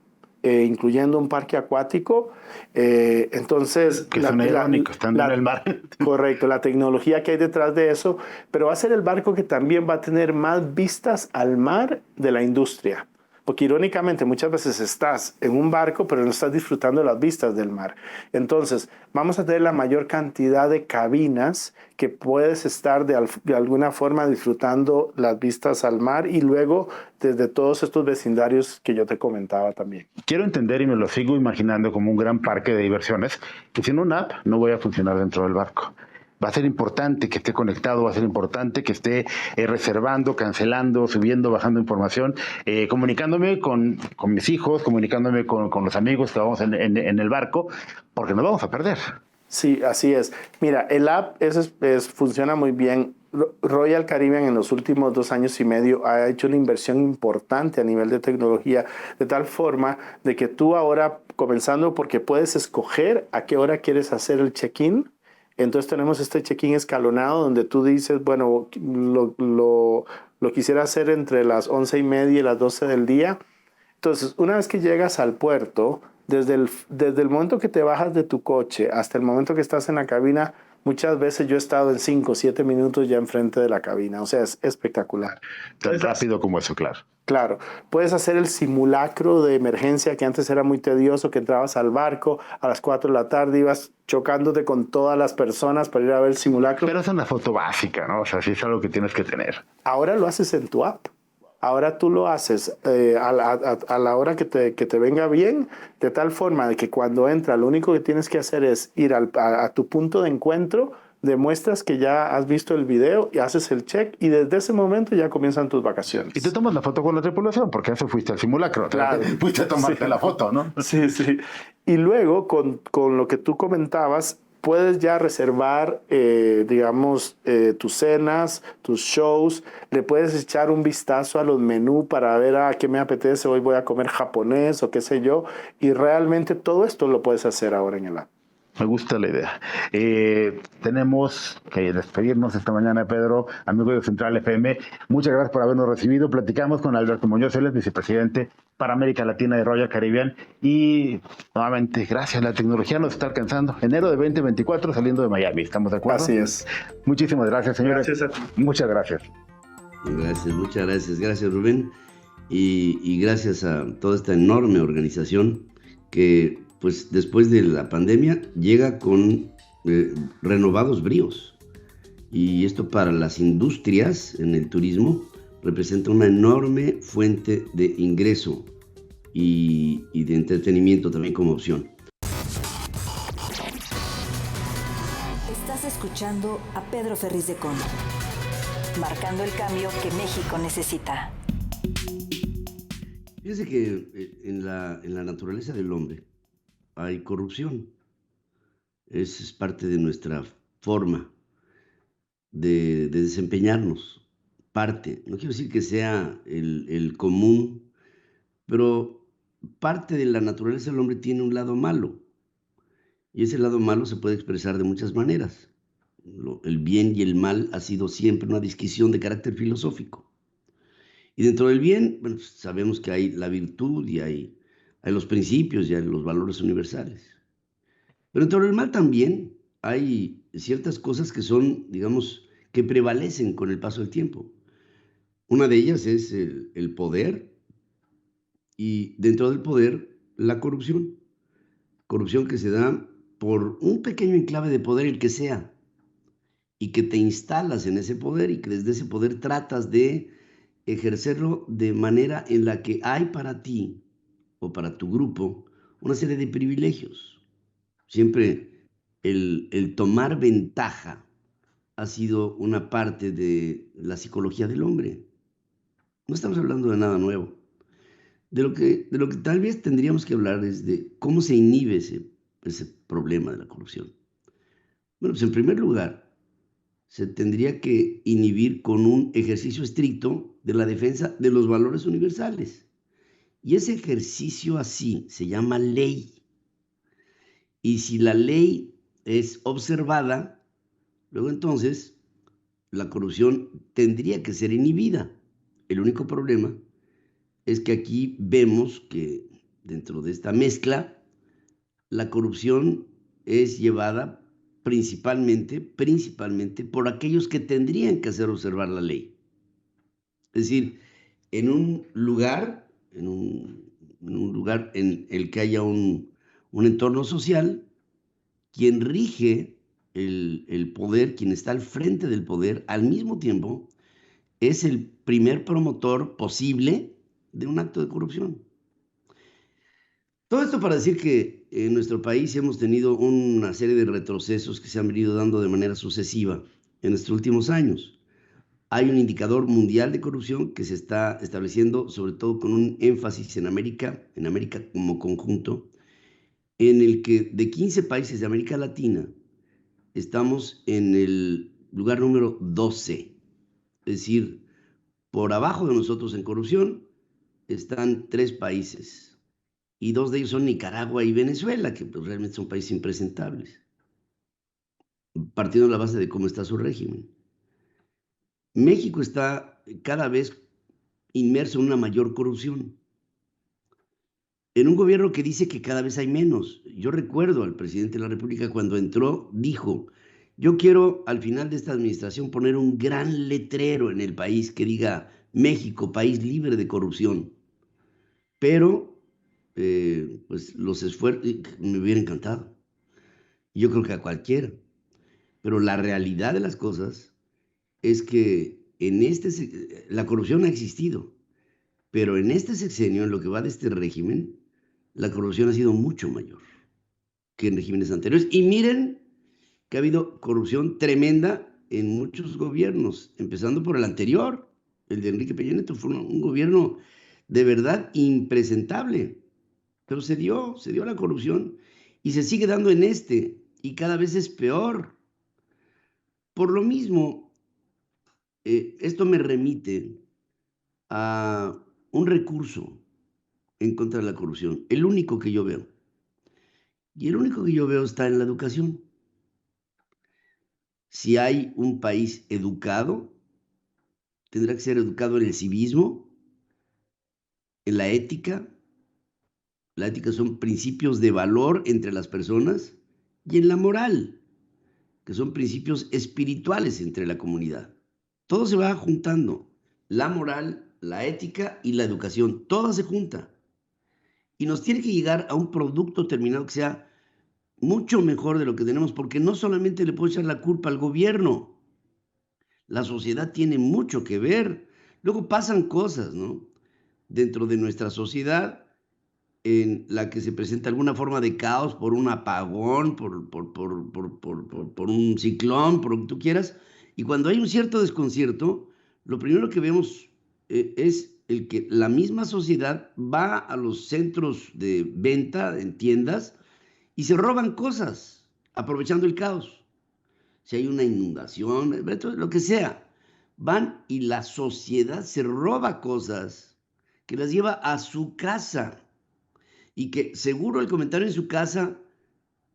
incluyendo un parque acuático. Entonces, que son irónicos, están en el mar. Correcto, la tecnología que hay detrás de eso, pero va a ser el barco que también va a tener más vistas al mar de la industria. Porque irónicamente muchas veces estás en un barco, pero no estás disfrutando de las vistas del mar. Entonces, vamos a tener la mayor cantidad de cabinas que puedes estar de alguna forma disfrutando las vistas al mar y luego desde todos estos vecindarios que yo te comentaba también. Quiero entender y me lo sigo imaginando como un gran parque de diversiones, que sin una app no voy a funcionar dentro del barco. Va a ser importante que esté conectado, va a ser importante que esté reservando, cancelando, subiendo, bajando información, comunicándome con mis hijos, comunicándome con los amigos que vamos en el barco, porque nos vamos a perder. Sí, así es. Mira, el app funciona muy bien. Royal Caribbean en los últimos 2 años y medio ha hecho una inversión importante a nivel de tecnología, de tal forma de que tú ahora, comenzando porque puedes escoger a qué hora quieres hacer el check-in. Entonces tenemos este check-in escalonado donde tú dices, bueno, lo quisiera hacer entre las 11:30 y las 12 del día. Entonces, una vez que llegas al puerto, desde el momento que te bajas de tu coche hasta el momento que estás en la cabina, muchas veces yo he estado en 5 o 7 minutos ya enfrente de la cabina. O sea, es espectacular. Tan rápido como eso, claro. Claro. Puedes hacer el simulacro de emergencia, que antes era muy tedioso, que entrabas al barco a las 4 de la tarde, ibas chocándote con todas las personas para ir a ver el simulacro. Pero es una foto básica, ¿no? O sea, sí es algo que tienes que tener. Ahora lo haces en tu app. Ahora tú lo haces a la hora que te venga bien, de tal forma de que cuando entra, lo único que tienes que hacer es ir a tu punto de encuentro, demuestras que ya has visto el video y haces el check y desde ese momento ya comienzan tus vacaciones. Y tú tomas la foto con la tripulación porque eso fuiste al simulacro. Claro. Fuiste a tomarte la foto, ¿no? Sí, sí. Y luego con lo que tú comentabas, puedes ya reservar, tus cenas, tus shows. Le puedes echar un vistazo a los menús para ver a qué me apetece. Hoy voy a comer japonés o qué sé yo. Y realmente todo esto lo puedes hacer ahora en el app. Me gusta la idea. Tenemos que despedirnos esta mañana, Pedro, amigo de Central FM. Muchas gracias por habernos recibido. Platicamos con Alberto Muñoz, él es vicepresidente para América Latina de Royal Caribbean. Y nuevamente, gracias. La tecnología nos está alcanzando. Enero de 2024 saliendo de Miami. ¿Estamos de acuerdo? Así es. Muchísimas gracias, señores. Gracias a ti. Muchas gracias. Gracias, muchas gracias. Gracias, Rubén. Y gracias a toda esta enorme organización que, pues después de la pandemia, llega con renovados bríos. Y esto para las industrias en el turismo representa una enorme fuente de ingreso y de entretenimiento también como opción. Estás escuchando a Pedro Ferriz de Con, marcando el cambio que México necesita. Fíjense que en la naturaleza del hombre hay corrupción. Es parte de nuestra forma de desempeñarnos. Parte, no quiero decir que sea el común, pero parte de la naturaleza del hombre tiene un lado malo. Y ese lado malo se puede expresar de muchas maneras. El bien y el mal ha sido siempre una disquisición de carácter filosófico. Y dentro del bien, bueno, pues sabemos que hay la virtud y hay los principios y hay los valores universales. Pero dentro del mal también hay ciertas cosas que son, digamos, que prevalecen con el paso del tiempo. Una de ellas es el poder, Y dentro del poder, la corrupción. Corrupción que se da por un pequeño enclave de poder, el que sea, y que te instalas en ese poder y que desde ese poder tratas de ejercerlo de manera en la que hay para ti o para tu grupo una serie de privilegios. Siempre el tomar ventaja ha sido una parte de la psicología del hombre. No estamos hablando de nada nuevo. De lo que tal vez tendríamos que hablar es de cómo se inhibe ese problema de la corrupción. Bueno, pues en primer lugar, se tendría que inhibir con un ejercicio estricto de la defensa de los valores universales. Y ese ejercicio así se llama ley. Y si la ley es observada, luego entonces la corrupción tendría que ser inhibida. El único problema es que aquí vemos que dentro de esta mezcla, la corrupción es llevada principalmente por aquellos que tendrían que hacer observar la ley. Es decir, en un lugar en el que haya un entorno social, quien rige el poder, quien está al frente del poder, al mismo tiempo, es el primer promotor posible de un acto de corrupción. Todo esto para decir que en nuestro país hemos tenido una serie de retrocesos que se han venido dando de manera sucesiva en estos últimos años. Hay un indicador mundial de corrupción que se está estableciendo, sobre todo con un énfasis en América como conjunto, en el que de 15 países de América Latina estamos en el lugar número 12. Es decir, por abajo de nosotros en corrupción están 3 países. Y 2 de ellos son Nicaragua y Venezuela, que pues, realmente son países impresentables, partiendo de la base de cómo está su régimen. México está cada vez inmerso en una mayor corrupción, en un gobierno que dice que cada vez hay menos. Yo recuerdo al presidente de la República cuando entró, dijo, yo quiero al final de esta administración poner un gran letrero en el país que diga México, país libre de corrupción. Pero pues los esfuerzos, me hubiera encantado. Yo creo que a cualquiera. Pero la realidad de las cosas es que la corrupción ha existido, pero en este sexenio, en lo que va de este régimen, la corrupción ha sido mucho mayor que en regímenes anteriores. Y miren que ha habido corrupción tremenda en muchos gobiernos, empezando por el anterior, el de Enrique Peña Nieto. Fue un gobierno de verdad impresentable. Pero se dio la corrupción y se sigue dando en y cada vez es peor. Por lo mismo, esto me remite a un recurso en contra de la corrupción, el único que yo veo. Y el único que yo veo está en la educación. Si hay un país educado, tendrá que ser educado en el civismo, en la ética. La ética son principios de valor entre las personas, y en la moral, que son principios espirituales entre la comunidad. Todo se va juntando, la moral, la ética y la educación, toda se junta. Y nos tiene que llegar a un producto terminado que sea mucho mejor de lo que tenemos, porque no solamente le puedo echar la culpa al gobierno, la sociedad tiene mucho que ver. Luego pasan cosas, ¿no? Dentro de nuestra sociedad, en la que se presenta alguna forma de caos por un apagón, por un ciclón, por lo que tú quieras, y cuando hay un cierto desconcierto, lo primero que vemos es el que la misma sociedad va a los centros de venta, en tiendas, y se roban cosas, aprovechando el caos. Si hay una inundación, lo que sea, van y la sociedad se roba cosas que las lleva a su casa. Y que seguro el comentario en su casa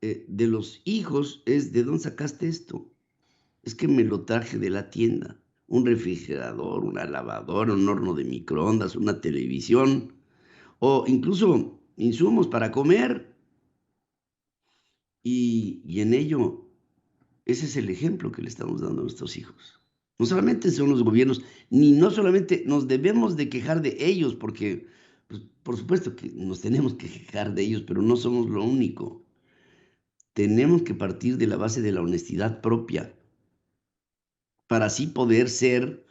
de los hijos es: ¿de dónde sacaste esto? Es que me lo traje de la tienda. Un refrigerador, una lavadora, un horno de microondas, una televisión, o incluso insumos para comer. Y en ello, ese es el ejemplo que le estamos dando a nuestros hijos. No solamente son los gobiernos, no solamente nos debemos de quejar de ellos, porque Pues, por supuesto que nos tenemos que quejar de ellos, pero no somos lo único. Tenemos que partir de la base de la honestidad propia para así poder ser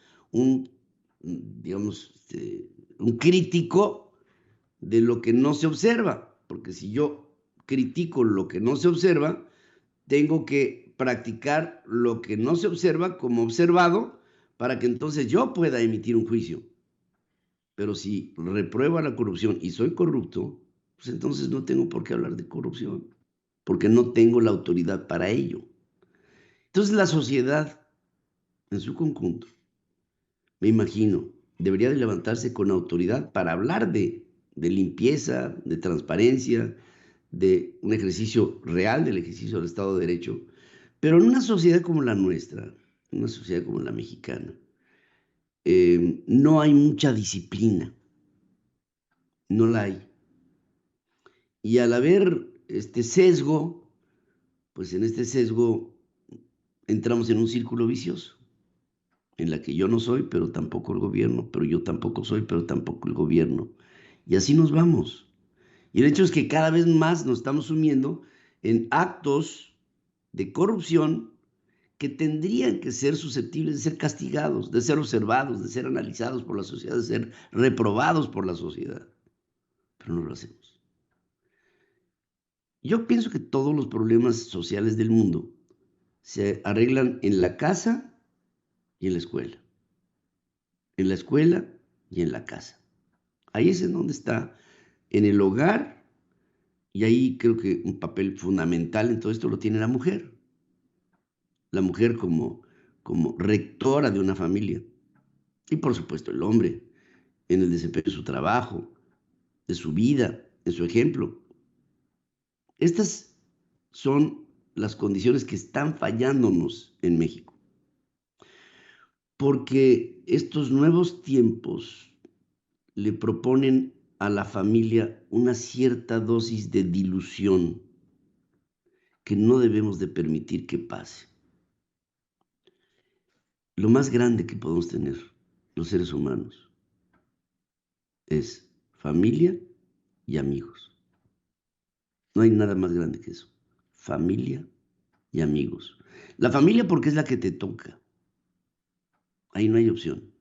digamos, un crítico de lo que no se observa. Porque si yo critico lo que no se observa, tengo que practicar lo que no se observa como observado para que entonces yo pueda emitir un juicio. Pero si repruebo la corrupción y soy corrupto, pues entonces no tengo por qué hablar de corrupción, porque no tengo la autoridad para ello. Entonces la sociedad en su conjunto, me imagino, debería de levantarse con autoridad para hablar de limpieza, de transparencia, de un ejercicio real del ejercicio del Estado de Derecho, pero en una sociedad como la nuestra, una sociedad como la mexicana, no hay mucha disciplina, no la hay. Y al haber este sesgo, pues en este sesgo entramos en un círculo vicioso, en la que yo no soy, pero tampoco el gobierno, pero yo tampoco soy, pero tampoco el gobierno. Y así nos vamos. Y el hecho es que cada vez más nos estamos sumiendo en actos de corrupción que tendrían que ser susceptibles de ser castigados, de ser observados, de ser analizados por la sociedad, de ser reprobados por la sociedad. Pero no lo hacemos. Yo pienso que todos los problemas sociales del mundo se arreglan en la casa y en la escuela. En la escuela y en la casa. Ahí es en donde está, en el hogar, y ahí creo que un papel fundamental en todo esto lo tiene la mujer. La mujer como rectora de una familia. Y por supuesto el hombre, en el desempeño de su trabajo, de su vida, en su ejemplo. Estas son las condiciones que están fallándonos en México. Porque estos nuevos tiempos le proponen a la familia una cierta dosis de dilución que no debemos de permitir que pase. Lo más grande que podemos tener los seres humanos es familia y amigos. No hay nada más grande que eso. Familia y amigos. La familia porque es la que te toca. Ahí no hay opción.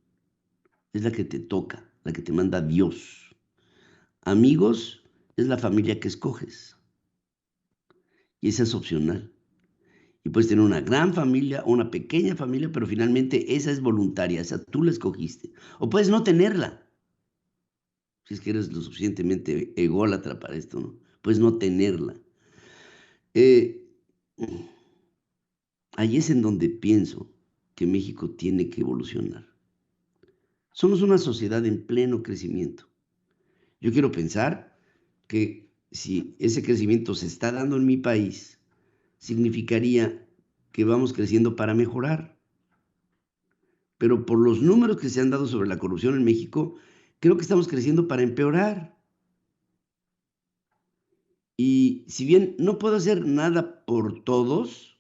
Es la que te toca, la que te manda Dios. Amigos es la familia que escoges. Y esa es opcional. Y puedes tener una gran familia o una pequeña familia, pero finalmente esa es voluntaria, esa tú la escogiste. O puedes no tenerla. Si es que eres lo suficientemente ególatra para esto, ¿no? Puedes no tenerla. Ahí es en donde pienso que México tiene que evolucionar. Somos una sociedad en pleno crecimiento. Yo quiero pensar que si ese crecimiento se está dando en mi país, significaría que vamos creciendo para mejorar. Pero por los números que se han dado sobre la corrupción en México, creo que estamos creciendo para empeorar. Y si bien no puedo hacer nada por todos,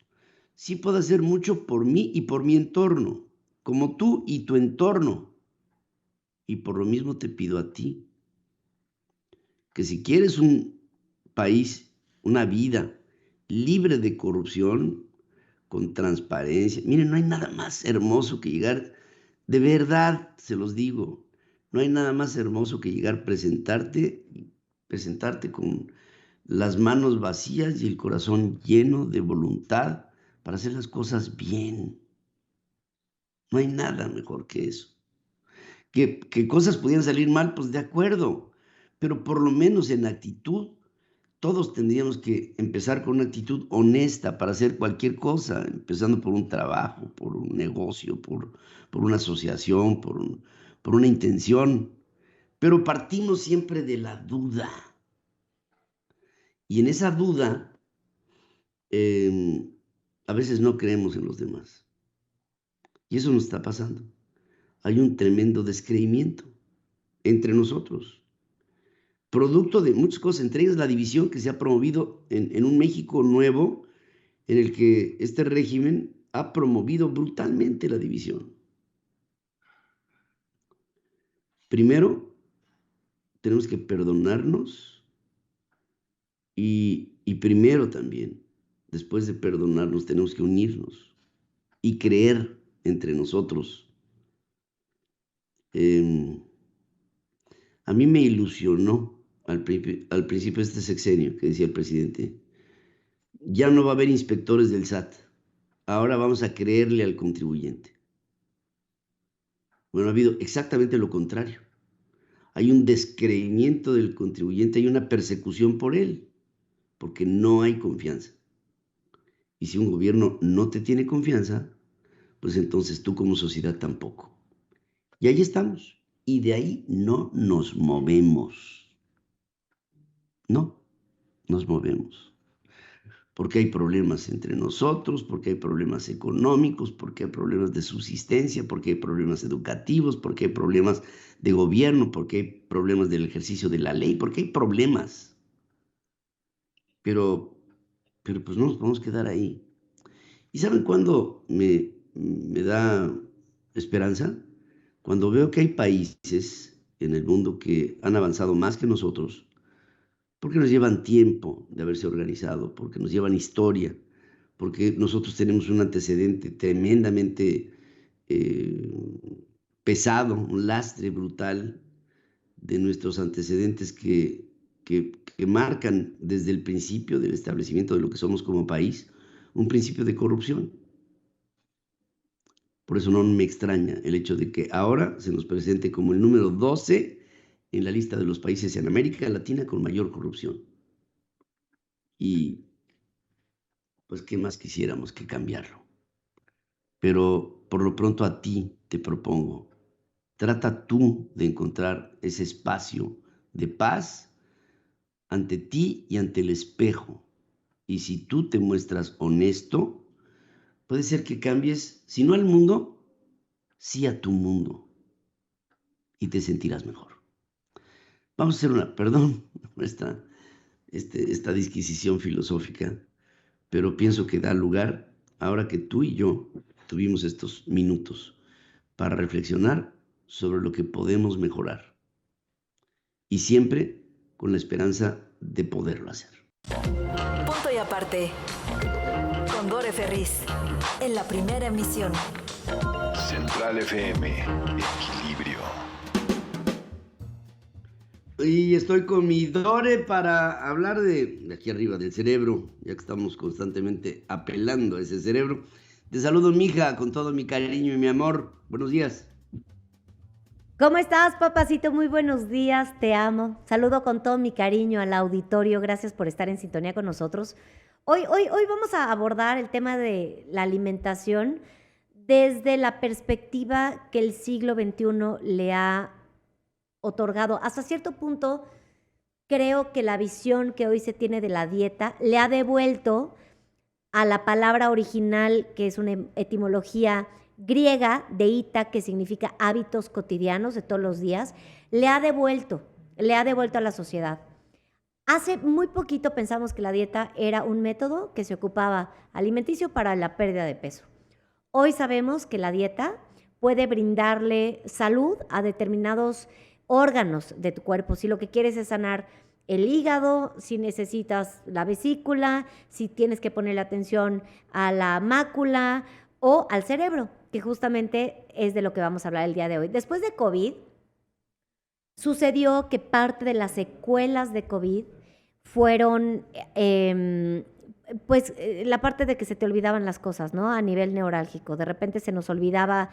sí puedo hacer mucho por mí y por mi entorno, como tú y tu entorno. Y por lo mismo te pido a ti, que si quieres un país, una vida libre de corrupción, con transparencia, miren, no hay nada más hermoso que llegar, de verdad se los digo, no hay nada más hermoso que llegar, presentarte con las manos vacías y el corazón lleno de voluntad para hacer las cosas bien. No hay nada mejor que eso. Que cosas pudieran salir mal, pues de acuerdo, pero por lo menos en actitud, todos tendríamos que empezar con una actitud honesta para hacer cualquier cosa, empezando por un trabajo, por un negocio, por una asociación, por una intención, pero partimos siempre de la duda. Y en esa duda, a veces no creemos en los demás. Y eso nos está pasando. Hay un tremendo descreimiento entre nosotros, producto de muchas cosas, entre ellas la división que se ha promovido en un México nuevo, en el que este régimen ha promovido brutalmente la división. Primero, tenemos que perdonarnos y primero también, después de perdonarnos, tenemos que unirnos y creer entre nosotros. A mí me ilusionó al principio de este sexenio, que decía el presidente, ya no va a haber inspectores del SAT, ahora vamos a creerle al contribuyente. Bueno, ha habido exactamente lo contrario. Hay un descreimiento del contribuyente, hay una persecución por él, porque no hay confianza. Y si un gobierno no te tiene confianza, pues entonces tú como sociedad tampoco. Y ahí estamos. Y de ahí no nos movemos. No nos movemos. Porque hay problemas entre nosotros, porque hay problemas económicos, porque hay problemas de subsistencia, porque hay problemas educativos, porque hay problemas de gobierno, porque hay problemas del ejercicio de la ley, porque hay problemas. Pero pues no nos podemos quedar ahí. ¿Y saben cuándo me da esperanza? Cuando veo que hay países en el mundo que han avanzado más que nosotros, porque nos llevan tiempo de haberse organizado, porque nos llevan historia, porque nosotros tenemos un antecedente tremendamente pesado, un lastre brutal de nuestros antecedentes que marcan desde el principio del establecimiento de lo que somos como país, un principio de corrupción. Por eso no me extraña el hecho de que ahora se nos presente como el número 12 en la lista de los países en América Latina con mayor corrupción. Y pues qué más quisiéramos que cambiarlo. Pero por lo pronto a ti te propongo, trata tú de encontrar ese espacio de paz ante ti y ante el espejo. Y si tú te muestras honesto, puede ser que cambies, si no al mundo, sí a tu mundo. Y te sentirás mejor. Vamos a hacer esta disquisición filosófica, pero pienso que da lugar, ahora que tú y yo tuvimos estos minutos para reflexionar sobre lo que podemos mejorar. Y siempre con la esperanza de poderlo hacer. Punto y aparte. Con Dore Ferriz, en la primera emisión. Central FM, Equilibrio. Y estoy con mi Dore para hablar de aquí arriba, del cerebro, ya que estamos constantemente apelando a ese cerebro. Te saludo, mija, con todo mi cariño y mi amor. Buenos días. ¿Cómo estás, papacito? Muy buenos días, te amo. Saludo con todo mi cariño al auditorio. Gracias por estar en sintonía con nosotros. Hoy vamos a abordar el tema de la alimentación desde la perspectiva que el siglo XXI le ha otorgado. Hasta cierto punto, creo que la visión que hoy se tiene de la dieta le ha devuelto a la palabra original, que es una etimología griega de ita, que significa hábitos cotidianos de todos los días, le ha devuelto a la sociedad. Hace muy poquito pensamos que la dieta era un método que se ocupaba alimenticio para la pérdida de peso. Hoy sabemos que la dieta puede brindarle salud a determinados órganos de tu cuerpo. Si lo que quieres es sanar el hígado, si necesitas la vesícula, si tienes que ponerle atención a la mácula o al cerebro, que justamente es de lo que vamos a hablar el día de hoy. Después de COVID, sucedió que parte de las secuelas de COVID fueron, la parte de que se te olvidaban las cosas, ¿no? A nivel neurálgico. De repente se nos olvidaba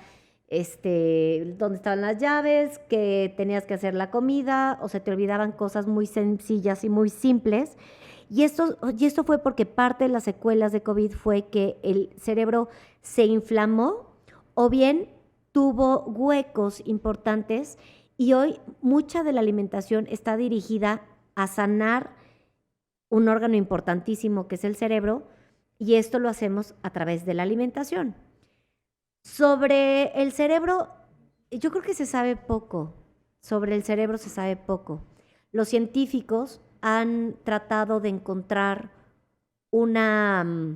dónde estaban las llaves, que tenías que hacer la comida, o se te olvidaban cosas muy sencillas y muy simples. Y esto fue porque parte de las secuelas de COVID fue que el cerebro se inflamó o bien tuvo huecos importantes, y hoy mucha de la alimentación está dirigida a sanar un órgano importantísimo que es el cerebro, y esto lo hacemos a través de la alimentación. Sobre el cerebro, yo creo que se sabe poco. Sobre el cerebro se sabe poco. Los científicos han tratado de encontrar una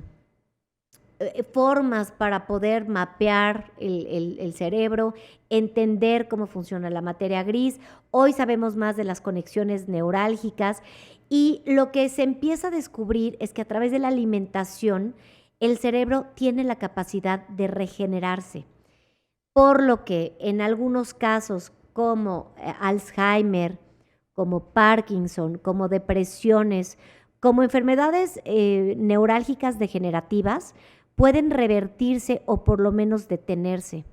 formas para poder mapear el cerebro, entender cómo funciona la materia gris. Hoy sabemos más de las conexiones neurálgicas y lo que se empieza a descubrir es que a través de la alimentación el cerebro tiene la capacidad de regenerarse, por lo que en algunos casos como Alzheimer, como Parkinson, como depresiones, como enfermedades neurálgicas degenerativas, pueden revertirse o por lo menos detenerse.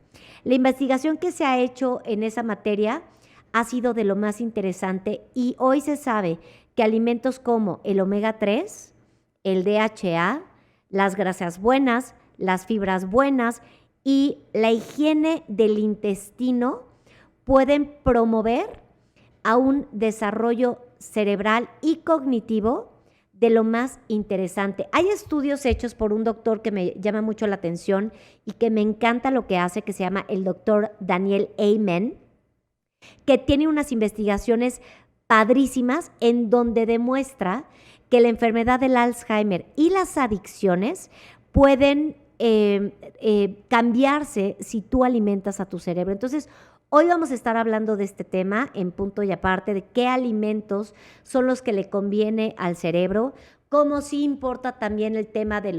La investigación que se ha hecho en esa materia ha sido de lo más interesante y hoy se sabe que alimentos como el omega 3, el DHA, las grasas buenas, las fibras buenas y la higiene del intestino pueden promover a un desarrollo cerebral y cognitivo de lo más interesante. Hay estudios hechos por un doctor que me llama mucho la atención y que me encanta lo que hace, que se llama el doctor Daniel Amen, que tiene unas investigaciones padrísimas en donde demuestra que la enfermedad del Alzheimer y las adicciones pueden cambiarse si tú alimentas a tu cerebro. Entonces, hoy vamos a estar hablando de este tema en punto y aparte, de qué alimentos son los que le conviene al cerebro, cómo sí importa también el tema de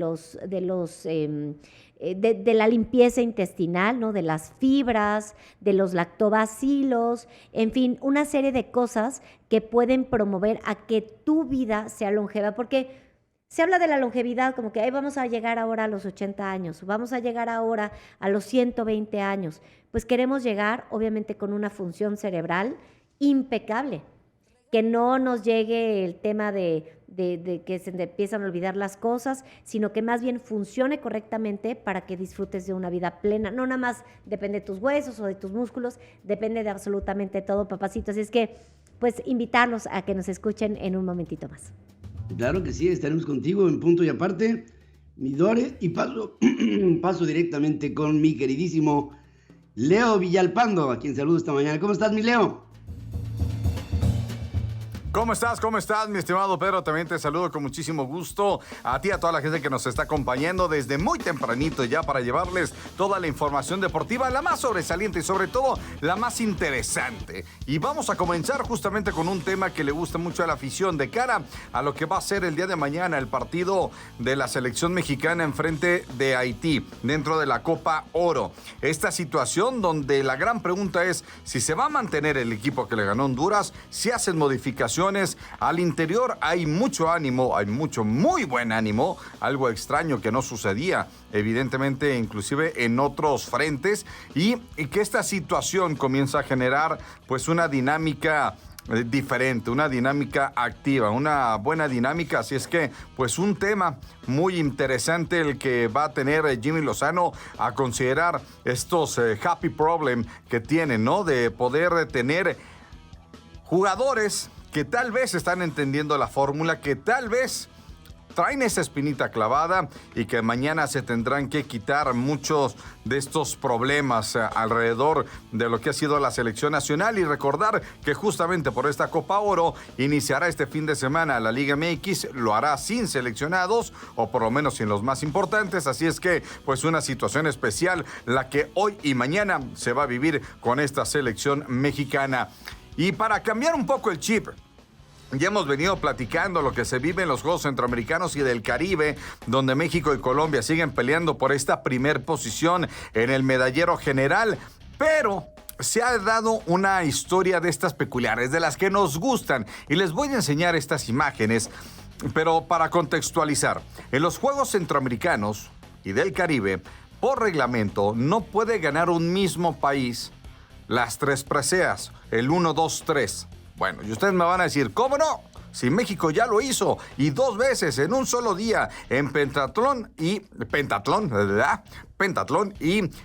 la limpieza intestinal, ¿no? De las fibras, de los lactobacilos, en fin, una serie de cosas que pueden promover a que tu vida sea longeva, porque se habla de la longevidad como que ahí vamos a llegar ahora a los 80 años, vamos a llegar ahora a los 120 años. Pues queremos llegar, obviamente, con una función cerebral impecable, que no nos llegue el tema de que se empiezan a olvidar las cosas, sino que más bien funcione correctamente para que disfrutes de una vida plena. No nada más depende de tus huesos o de tus músculos, depende de absolutamente todo, papacito. Así es que, pues, invitarlos a que nos escuchen en un momentito más. Claro que sí, estaremos contigo en punto y aparte, mi Dore, y paso directamente con mi queridísimo Leo Villalpando, a quien saludo esta mañana. ¿Cómo estás, mi Leo? ¿Cómo estás? ¿Cómo estás, mi estimado Pedro? También te saludo con muchísimo gusto a ti, a toda la gente que nos está acompañando desde muy tempranito ya para llevarles toda la información deportiva, la más sobresaliente y sobre todo la más interesante. Y vamos a comenzar justamente con un tema que le gusta mucho a la afición de cara a lo que va a ser el día de mañana el partido de la selección mexicana en frente de Haití dentro de la Copa Oro. Esta situación donde la gran pregunta es si se va a mantener el equipo que le ganó Honduras, si hacen modificaciones. Al interior hay mucho ánimo, hay mucho, muy buen ánimo, algo extraño que no sucedía, evidentemente, inclusive en otros frentes, y que esta situación comienza a generar pues una dinámica diferente, una dinámica activa, una buena dinámica. Así es que pues un tema muy interesante el que va a tener Jimmy Lozano a considerar estos happy problem que tienen, ¿no? De poder tener jugadores que tal vez están entendiendo la fórmula, que tal vez traen esa espinita clavada y que mañana se tendrán que quitar muchos de estos problemas alrededor de lo que ha sido la selección nacional. Y recordar que justamente por esta Copa Oro iniciará este fin de semana la Liga MX, lo hará sin seleccionados o por lo menos sin los más importantes. Así es que pues una situación especial la que hoy y mañana se va a vivir con esta selección mexicana. Y para cambiar un poco el chip, ya hemos venido platicando lo que se vive en los Juegos Centroamericanos y del Caribe, donde México y Colombia siguen peleando por esta primer posición en el medallero general, pero se ha dado una historia de estas peculiares, de las que nos gustan, y les voy a enseñar estas imágenes, pero para contextualizar. En los Juegos Centroamericanos y del Caribe, por reglamento, no puede ganar un mismo país las tres preseas, el 1, 2, 3. Bueno, y ustedes me van a decir, ¿cómo no? Si México ya lo hizo, y 2 veces en un solo día, en pentatlón y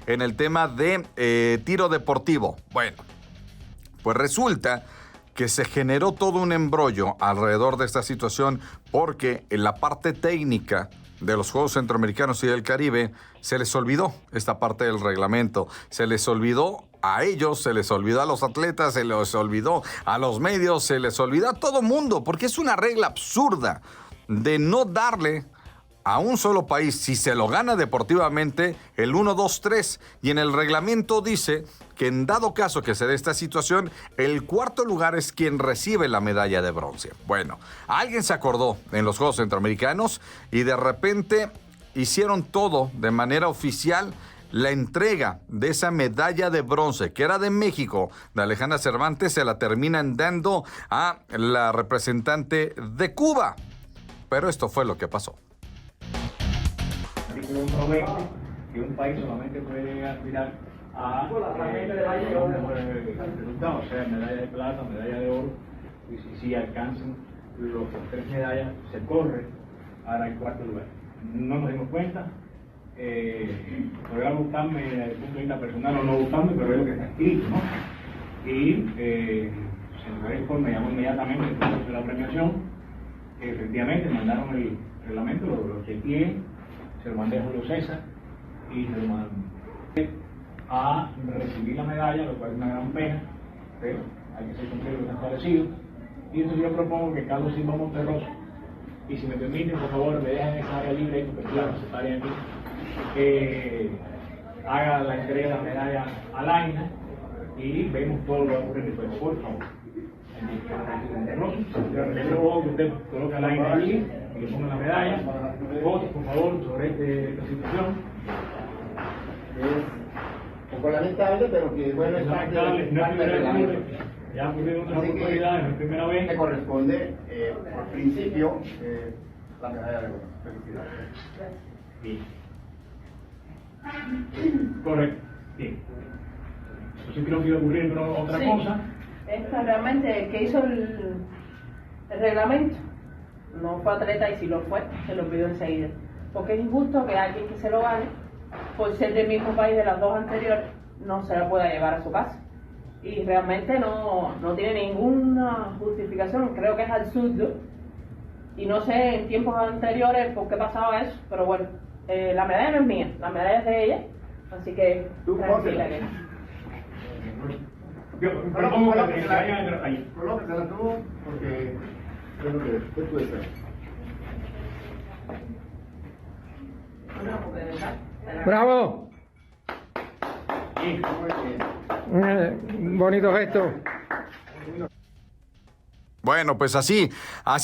en el tema de tiro deportivo. Bueno, pues resulta que se generó todo un embrollo alrededor de esta situación porque en la parte técnica de los Juegos Centroamericanos y del Caribe se les olvidó esta parte del reglamento, se les olvidó a ellos, se les olvidó a los atletas, se les olvidó a los medios, se les olvidó a todo mundo, porque es una regla absurda de no darle a un solo país si se lo gana deportivamente el 1, 2, 3. Y en el reglamento dice que en dado caso que se dé esta situación, el cuarto lugar es quien recibe la medalla de bronce. Bueno, alguien se acordó en los Juegos Centroamericanos y de repente hicieron todo de manera oficial. La entrega de esa medalla de bronce, que era de México, de Alejandra Cervantes, se la terminan dando a la representante de Cuba. Pero esto fue lo que pasó. Un promete que un país solamente puede aspirar a resultados, o sea, medalla de plata, medalla de oro, y si alcanzan los 3 medallas, se corre ahora el cuarto lugar. No nos dimos cuenta, podría gustarme desde el punto de vista personal o no gustarme, pero es lo que está escrito, ¿no? Y Senator me llamó inmediatamente después de la premiación, efectivamente mandaron el reglamento, lo chequeé, se lo mandé a Julio César y se lo mandé a recibir la medalla, lo cual es una gran pena, pero hay que ser cumplido lo que ha establecido. Y entonces yo propongo que Carlos Silva Monterroso, y si me permiten, por favor, me dejen esa área libre, porque claro, se está aquí, haga la entrega de la medalla a Laina y vemos todo lo que va a ocurrir después, por favor. Luego usted coloca a Laina allí y le ponga la medalla. Votos, por favor, sobre esta situación. Es un poco lamentable, pero que bueno, es parte del reglamento. Ya ha ocurrido otras oportunidades, no es primera vez. Me corresponde, por principio, la medalla de oro. Felicidades. Bien. Correcto. Bien. Entonces creo que iba a ocurrir otra cosa. Esta realmente el que hizo el reglamento no fue atleta, y si lo fue, se lo pidió enseguida. Porque es injusto que alguien que se lo gane, por ser del mismo país de las dos anteriores, no se la pueda llevar a su casa. Y realmente no tiene ninguna justificación, creo que es absurdo. Y no sé en tiempos anteriores por qué pasaba eso, pero bueno, la medalla no es mía, la medalla es de ella, así que tranquila que... Yo propongo que se vaya ahí. Colóquesela tú, porque es lo que tú deseas. ¡Bravo! Bonito gesto. Bueno, pues así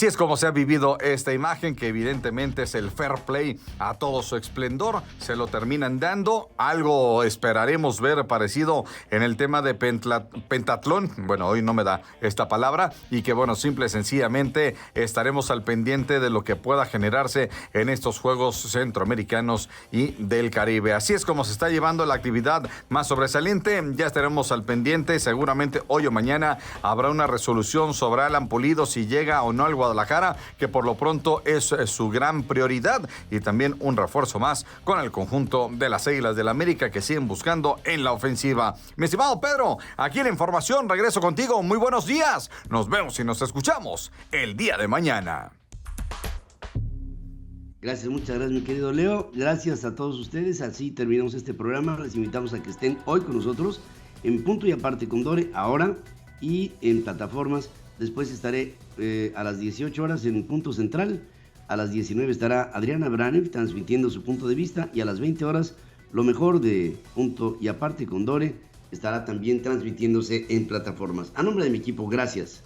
es como se ha vivido esta imagen, que evidentemente es el fair play a todo su esplendor. Se lo terminan dando. Algo esperaremos ver parecido en el tema de pentatlón. Bueno, hoy no me da esta palabra. Y que bueno, simple y sencillamente estaremos al pendiente de lo que pueda generarse en estos Juegos Centroamericanos y del Caribe. Así es como se está llevando la actividad más sobresaliente. Ya estaremos al pendiente. Seguramente hoy o mañana habrá una resolución sobre Alan Pulido, si llega o no al Guadalajara, que por lo pronto es su gran prioridad, y también un refuerzo más con el conjunto de las Águilas del América, que siguen buscando en la ofensiva. Mi estimado Pedro, aquí la información, regreso contigo, muy buenos días, nos vemos y nos escuchamos el día de mañana. Gracias, muchas gracias, mi querido Leo. Gracias a todos ustedes. Así terminamos este programa. Les invitamos a que estén hoy con nosotros en Punto y Aparte con Dore, ahora, y en plataformas. Después estaré a las 18 horas en Punto Central. A las 19 estará Adriana Branev transmitiendo su punto de vista. Y a las 20 horas, lo mejor de Punto y Aparte con Dore estará también transmitiéndose en plataformas. A nombre de mi equipo, gracias.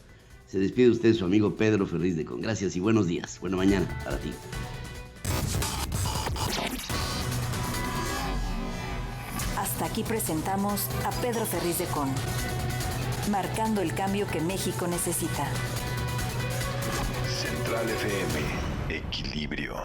Se despide de usted su amigo Pedro Ferriz de Con. Gracias y buenos días. Buena mañana para ti. Hasta aquí presentamos a Pedro Ferriz de Con, marcando el cambio que México necesita. Central FM, equilibrio.